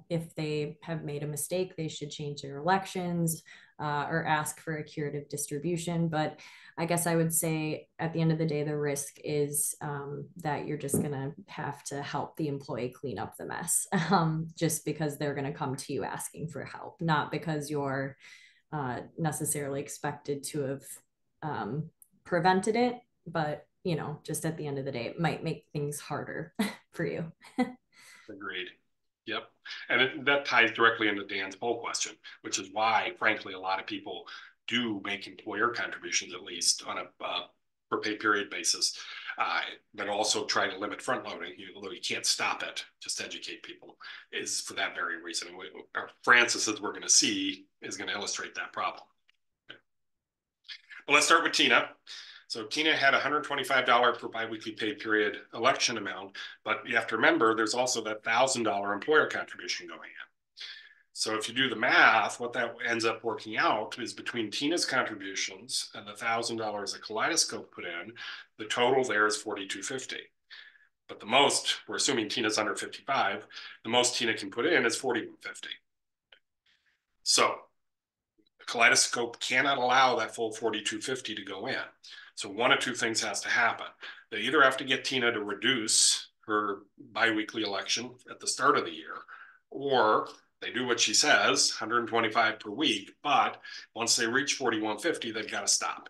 S3: if they have made a mistake, they should change their elections or ask for a curative distribution. But I guess I would say at the end of the day, the risk is that you're just going to have to help the employee clean up the mess just because they're going to come to you asking for help, not because you're necessarily expected to have prevented it, but you know, just at the end of the day, it might make things harder for you.
S2: Agreed. Yep. And that ties directly into Dan's poll question, which is why, frankly, a lot of people do make employer contributions, at least on a per pay period basis, but also try to limit front loading, although you can't stop it, just educate people, is for that very reason. Francis, as we're going to see, is going to illustrate that problem. Okay. Well, let's start with Tina. So Tina had $125 per biweekly pay period election amount, but you have to remember there's also that $1,000 employer contribution going in. So if you do the math, what that ends up working out is between Tina's contributions and the $1,000 that Kaleidoscope put in, the total there is $4,250. But the most, we're assuming Tina's under 55, the most Tina can put in is $4,150. So Kaleidoscope cannot allow that full $4,250 to go in. So one of two things has to happen. They either have to get Tina to reduce her biweekly election at the start of the year, or they do what she says, 125 per week, but once they reach 4,150, they've got to stop.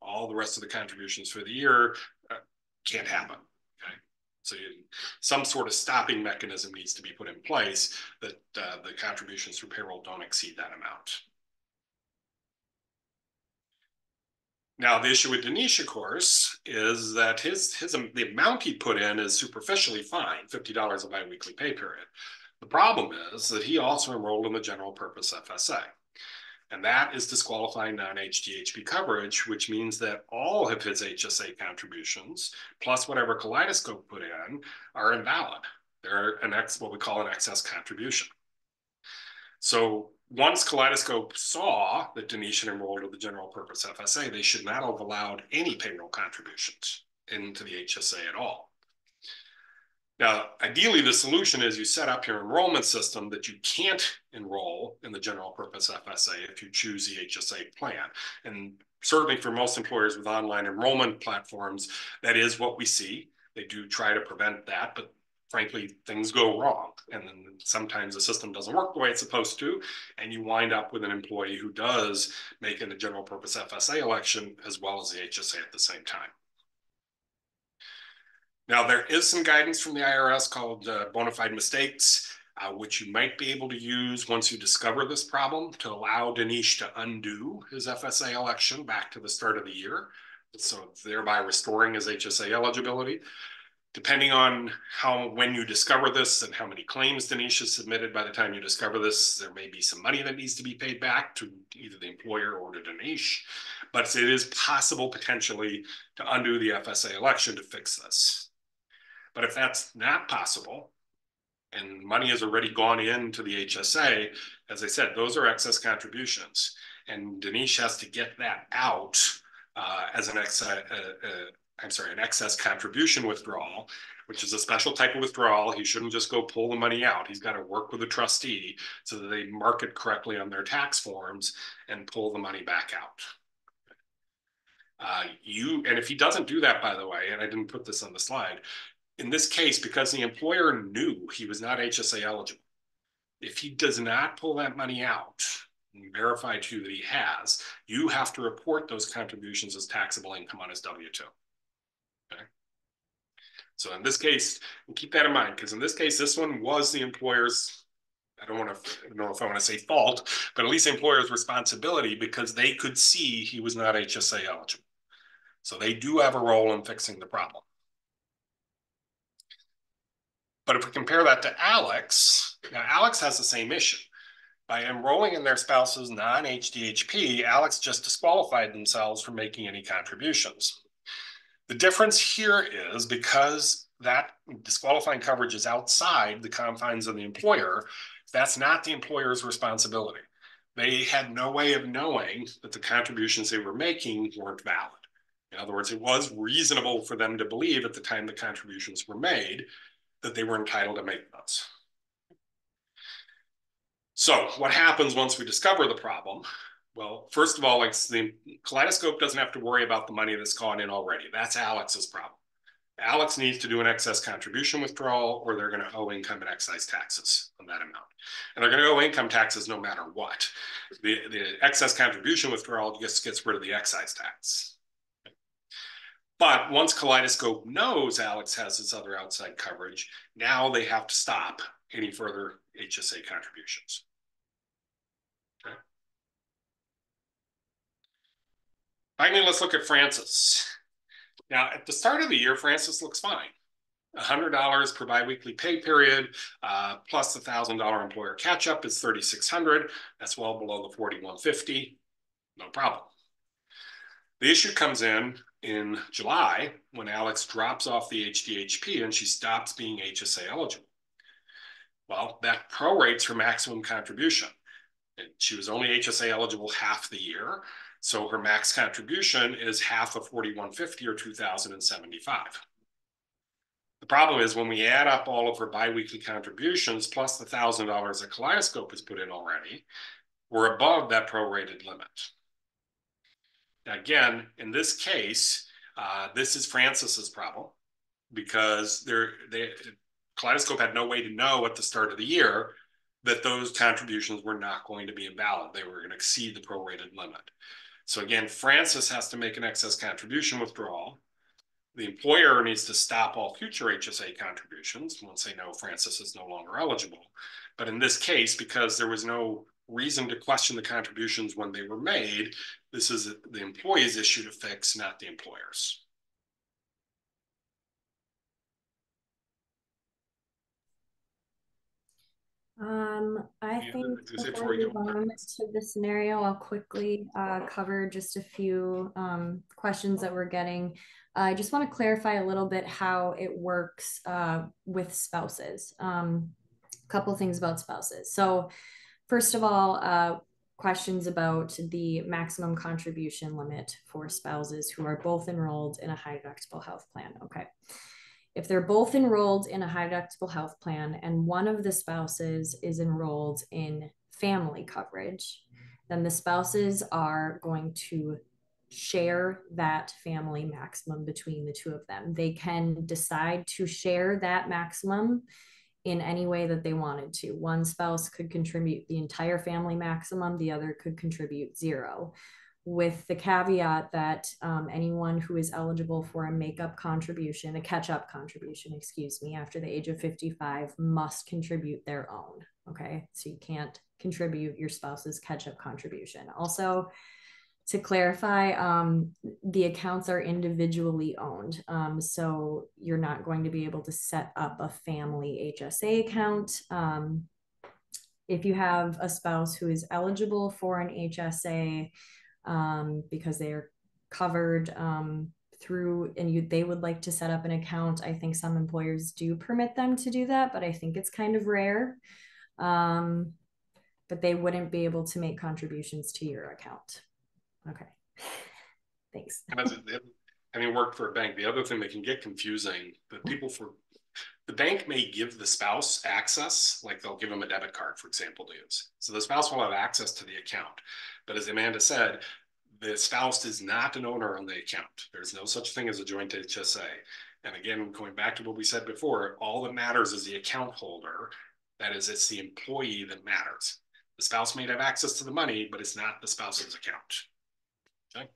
S2: All the rest of the contributions for the year can't happen. Okay, so some sort of stopping mechanism needs to be put in place that the contributions through payroll don't exceed that amount. Now, the issue with Dinesh, of course, is that the amount he put in is superficially fine, $50 a biweekly pay period. The problem is that he also enrolled in the general purpose FSA. And that is disqualifying non-HDHP coverage, which means that all of his HSA contributions, plus whatever Kaleidoscope put in, are invalid. They're what we call an excess contribution. So once Kaleidoscope saw that Dinesh had enrolled in the general purpose FSA, they should not have allowed any payroll contributions into the HSA at all. Now, ideally, the solution is you set up your enrollment system that you can't enroll in the general purpose FSA if you choose the HSA plan. And certainly for most employers with online enrollment platforms, that is what we see. They do try to prevent that, but frankly, things go wrong. And then sometimes the system doesn't work the way it's supposed to, and you wind up with an employee who does make in the general purpose FSA election as well as the HSA at the same time. Now, there is some guidance from the IRS called bona fide mistakes, which you might be able to use once you discover this problem to allow Dinesh to undo his FSA election back to the start of the year, so thereby restoring his HSA eligibility. Depending on when you discover this and how many claims Dinesh has submitted by the time you discover this, there may be some money that needs to be paid back to either the employer or to Dinesh, but it is possible potentially to undo the FSA election to fix this. But if that's not possible, and money has already gone into the HSA, as I said, those are excess contributions. And Dinesh has to get that out as an excess contribution withdrawal, which is a special type of withdrawal. He shouldn't just go pull the money out. He's got to work with the trustee so that they mark it correctly on their tax forms and pull the money back out. And if he doesn't do that, by the way, and I didn't put this on the slide, in this case, because the employer knew he was not HSA eligible, if he does not pull that money out and verify to you that he has, you have to report those contributions as taxable income on his W-2. Okay. So in this case, keep that in mind, because in this case, this one was the employer's, I don't know if I want to say fault, but at least the employer's responsibility because they could see he was not HSA eligible. So they do have a role in fixing the problem. But if we compare that to Alex, now Alex has the same issue. By enrolling in their spouse's non-HDHP, Alex just disqualified themselves from making any contributions. The difference here is because that disqualifying coverage is outside the confines of the employer, that's not the employer's responsibility. They had no way of knowing that the contributions they were making weren't valid. In other words, it was reasonable for them to believe at the time the contributions were made that they were entitled to make those. So what happens once we discover the problem? Well, first of all, like the Kaleidoscope doesn't have to worry about the money that's gone in already. That's Alex's problem. Alex needs to do an excess contribution withdrawal or they're going to owe income and excise taxes on that amount. And they're going to owe income taxes no matter what. The excess contribution withdrawal just gets rid of the excise tax. But once Kaleidoscope knows Alex has this other outside coverage, now they have to stop any further HSA contributions. Okay. Finally, let's look at Francis. Now, at the start of the year, Francis looks fine. $100 per biweekly pay period, plus the $1,000 employer catch-up is $3,600. That's well below the $4,150. No problem. The issue comes in July when Alex drops off the HDHP and she stops being HSA eligible. Well, that prorates her maximum contribution. And she was only HSA eligible half the year, so her max contribution is half of $4,150 or $2,075. The problem is when we add up all of her biweekly contributions plus the $1,000 that Kaleidoscope has put in already, we're above that prorated limit. Now, again, in this case, this is Francis's problem because Kaleidoscope had no way to know at the start of the year that those contributions were not going to be invalid. They were going to exceed the prorated limit. So again, Francis has to make an excess contribution withdrawal. The employer needs to stop all future HSA contributions once they know Francis is no longer eligible. But in this case, because there was no reason to question the contributions when they were made, this is the employee's issue to fix, not the employer's.
S3: I think before we move on to the scenario, I'll quickly cover just a few questions that we're getting. I just want to clarify a little bit how it works with spouses. A couple things about spouses. So first of all, questions about the maximum contribution limit for spouses who are both enrolled in a high deductible health plan. Okay. If they're both enrolled in a high deductible health plan and one of the spouses is enrolled in family coverage, then the spouses are going to share that family maximum between the two of them. They can decide to share that maximum in any way that they wanted to. One spouse could contribute the entire family maximum, the other could contribute zero, with the caveat that anyone who is eligible for a catch-up contribution, excuse me, after the age of 55 must contribute their own, okay? So you can't contribute your spouse's catch-up contribution. Also, to clarify, the accounts are individually owned. So you're not going to be able to set up a family HSA account. If you have a spouse who is eligible for an HSA, because they are covered through and they would like to set up an account, I think some employers do permit them to do that, but I think it's kind of rare. But they wouldn't be able to make contributions to your account. Okay, thanks.
S2: Having worked for a bank, the other thing that can get confusing, the bank may give the spouse access, like they'll give them a debit card, for example, to use. So the spouse will have access to the account. But as Amanda said, the spouse is not an owner on the account. There's no such thing as a joint HSA. And again, going back to what we said before, all that matters is the account holder. That is, it's the employee that matters. The spouse may have access to the money, but it's not the spouse's account. Okay.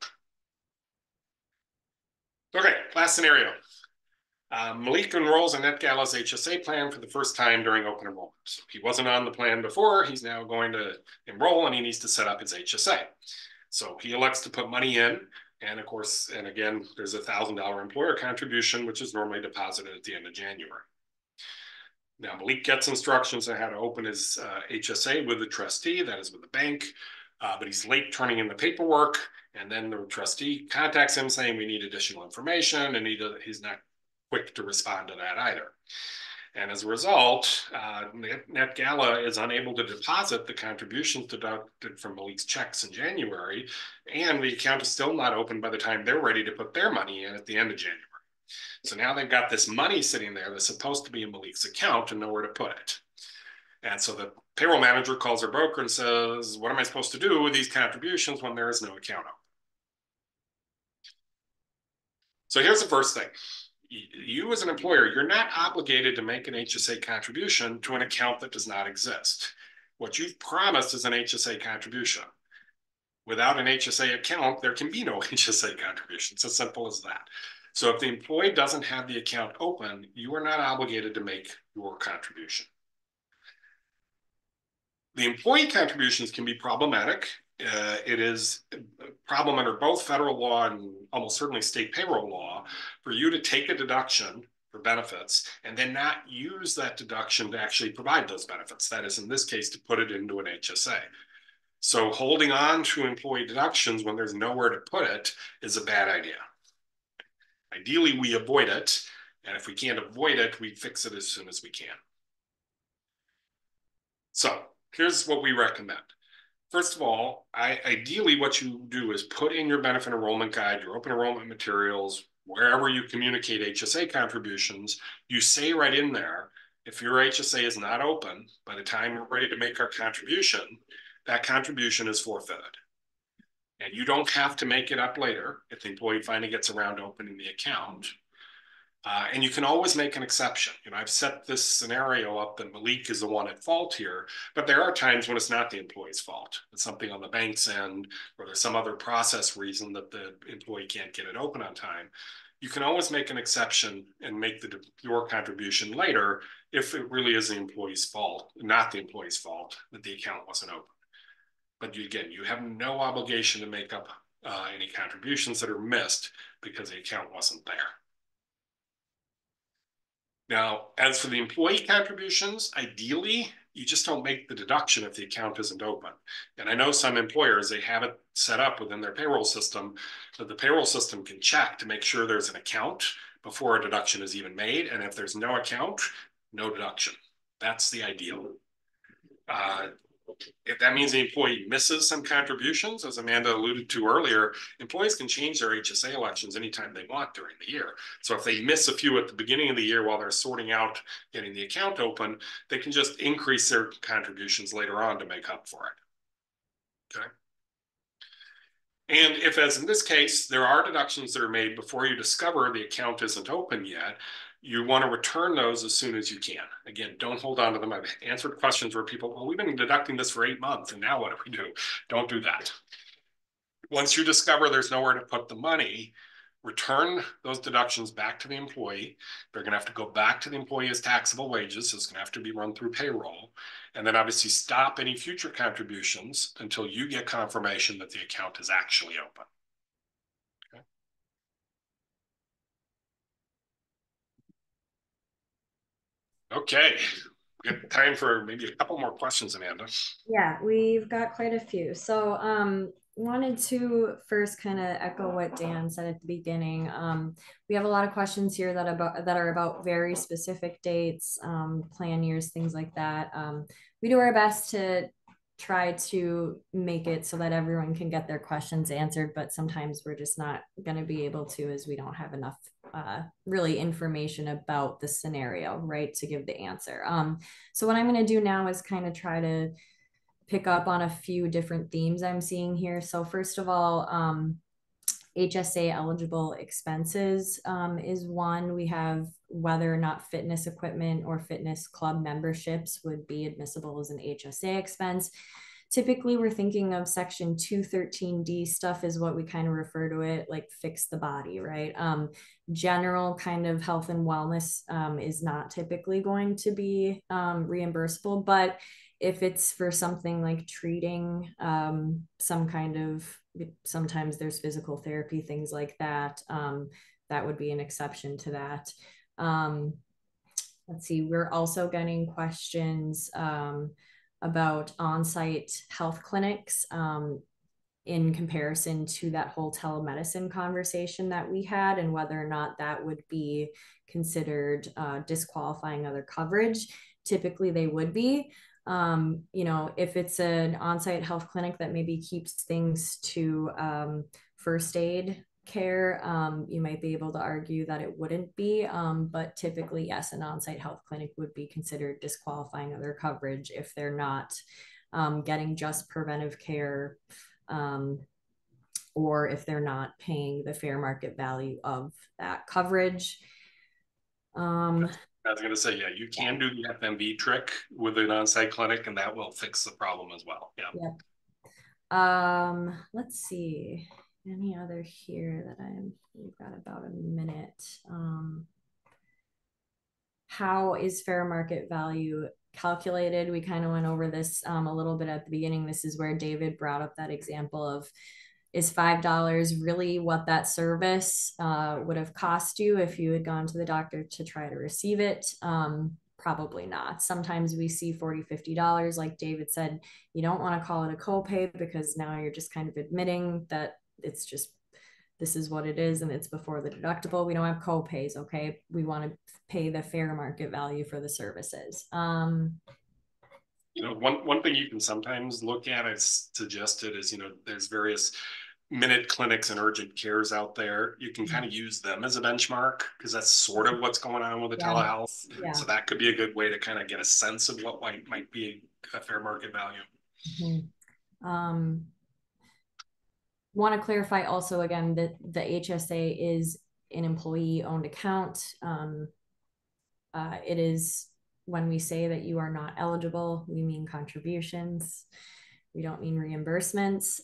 S2: Okay, last scenario. Malik enrolls in NetGala's HSA plan for the first time during open enrollment. So he wasn't on the plan before. He's now going to enroll and he needs to set up his HSA. So he elects to put money in. And of course, and again, there's a $1,000 employer contribution, which is normally deposited at the end of January. Now, Malik gets instructions on how to open his HSA with the trustee, that is with the bank, but he's late turning in the paperwork. And then the trustee contacts him saying we need additional information, and he's not quick to respond to that either. And as a result, NetGala is unable to deposit the contributions deducted from Malik's checks in January, and the account is still not open by the time they're ready to put their money in at the end of January. So now they've got this money sitting there that's supposed to be in Malik's account and nowhere to put it. And so the payroll manager calls her broker and says, what am I supposed to do with these contributions when there is no account open? So here's the first thing. You as an employer, you're not obligated to make an HSA contribution to an account that does not exist. What you've promised is an HSA contribution. Without an HSA account, there can be no HSA contribution. It's as simple as that. So if the employee doesn't have the account open, you are not obligated to make your contribution. The employee contributions can be problematic. It is a problem under both federal law and almost certainly state payroll law for you to take a deduction for benefits and then not use that deduction to actually provide those benefits. That is, in this case, to put it into an HSA. So holding on to employee deductions when there's nowhere to put it is a bad idea. Ideally, we avoid it. And if we can't avoid it, we fix it as soon as we can. So here's what we recommend. First of all, ideally what you do is put in your benefit enrollment guide, your open enrollment materials, wherever you communicate HSA contributions, you say right in there, if your HSA is not open by the time we're ready to make our contribution, that contribution is forfeited. And you don't have to make it up later if the employee finally gets around to opening the account. And you can always make an exception. You know, I've set this scenario up that Malik is the one at fault here, but there are times when it's not the employee's fault. It's something on the bank's end, or there's some other process reason that the employee can't get it open on time. You can always make an exception and make your contribution later if it really is the employee's fault, not the employee's fault that the account wasn't open. But again, you have no obligation to make up any contributions that are missed because the account wasn't there. Now, as for the employee contributions, ideally, you just don't make the deduction if the account isn't open. And I know some employers, they have it set up within their payroll system that the payroll system can check to make sure there's an account before a deduction is even made. And if there's no account, no deduction. That's the ideal. If that means the employee misses some contributions, as Amanda alluded to earlier, employees can change their HSA elections anytime they want during the year. So if they miss a few at the beginning of the year while they're sorting out getting the account open, they can just increase their contributions later on to make up for it. Okay. And if, as in this case, there are deductions that are made before you discover the account isn't open yet, you want to return those as soon as you can. Again, don't hold on to them. I've answered questions where people, well, we've been deducting this for 8 months, and now what do we do? Don't do that. Once you discover there's nowhere to put the money, return those deductions back to the employee. They're going to have to go back to the employee as taxable wages. So it's going to have to be run through payroll. And then obviously stop any future contributions until you get confirmation that the account is actually open. Okay, we have time for maybe a couple more questions, Amanda.
S3: Yeah, we've got quite a few. So wanted to first kind of echo what Dan said at the beginning. We have a lot of questions here that are about very specific dates, plan years, things like that. We do our best to try to make it so that everyone can get their questions answered, but sometimes we're just not going to be able to, as we don't have enough really information about the scenario, right, to give the answer. So what I'm going to do now is kind of try to pick up on a few different themes I'm seeing here. So first of all, HSA eligible expenses is one. We have whether or not fitness equipment or fitness club memberships would be admissible as an HSA expense. Typically, we're thinking of Section 213D stuff is what we kind of refer to it, like fix the body, right? General kind of health and wellness is not typically going to be reimbursable, but if it's for something like treating some kind of, sometimes there's physical therapy, things like that, that would be an exception to that. Let's see, we're also getting questions about on-site health clinics in comparison to that whole telemedicine conversation that we had, and whether or not that would be considered disqualifying other coverage. Typically they would be. You know, if it's an on-site health clinic that maybe keeps things to first aid care, you might be able to argue that it wouldn't be, but typically, yes, an on-site health clinic would be considered disqualifying other coverage if they're not getting just preventive care, or if they're not paying the fair market value of that coverage.
S2: I was going to say, yeah, you can do the FMV trick with an on-site clinic, and that will fix the problem as well. Yeah.
S3: Yep. Let's see. Any other here that we've got about a minute. How is fair market value calculated? We kind of went over this a little bit at the beginning. This is where David brought up that example of, is $5 really what that service would have cost you if you had gone to the doctor to try to receive it? Probably not. Sometimes we see $40, $50. Like David said, you don't want to call it a copay because now you're just kind of admitting that it's just, this is what it is and it's before the deductible. We don't have copays, okay? We want to pay the fair market value for the services.
S2: You know, one thing you can sometimes look at, it's suggested, is, you know, there's various minute clinics and urgent cares out there. You can kind of use them as a benchmark because that's sort of what's going on with the telehealth.
S3: Yeah.
S2: So that could be a good way to kind of get a sense of what might be a fair market value.
S3: Want to clarify also again that the HSA is an employee owned account. It is, when we say that you are not eligible, we mean contributions. We don't mean reimbursements.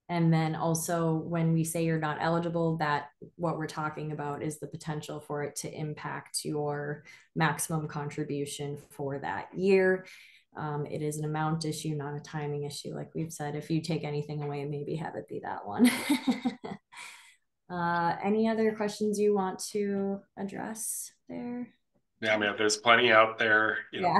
S3: And then also when we say you're not eligible, that what we're talking about is the potential for it to impact your maximum contribution for that year. It is an amount issue, not a timing issue. Like we've said, if you take anything away, maybe have it be that one. Any other questions you want to address there?
S2: Yeah, I mean, there's plenty out there. You know,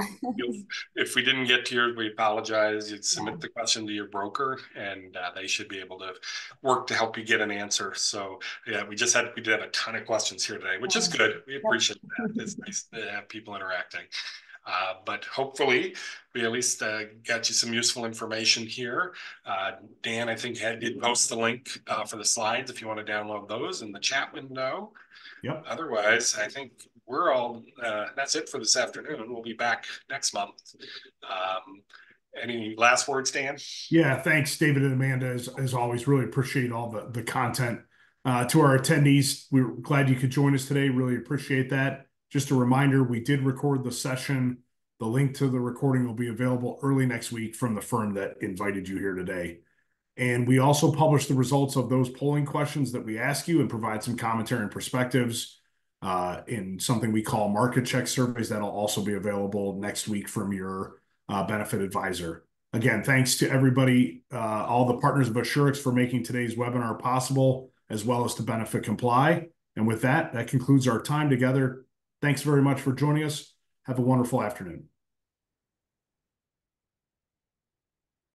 S2: if we didn't get to yours, we apologize. You'd submit the question to your broker, and they should be able to work to help you get an answer. So, yeah, we did have a ton of questions here today, which is good. We appreciate that. It's nice to have people interacting. But hopefully we at least got you some useful information here. Dan, I think, did post the link for the slides if you want to download those in the chat window.
S1: Yep.
S2: Otherwise, I think we're all, that's it for this afternoon. We'll be back next month. Any last words, Dan?
S1: Yeah, thanks, David and Amanda. As always, really appreciate all the content. To our attendees, we're glad you could join us today. Really appreciate that. Just a reminder, we did record the session. The link to the recording will be available early next week from the firm that invited you here today. And we also publish the results of those polling questions that we ask you and provide some commentary and perspectives in something we call market check surveys that'll also be available next week from your benefit advisor. Again, thanks to everybody, all the partners of Assurex for making today's webinar possible, as well as to Benefit Comply. And with that, that concludes our time together. Thanks very much for joining us. Have a wonderful afternoon.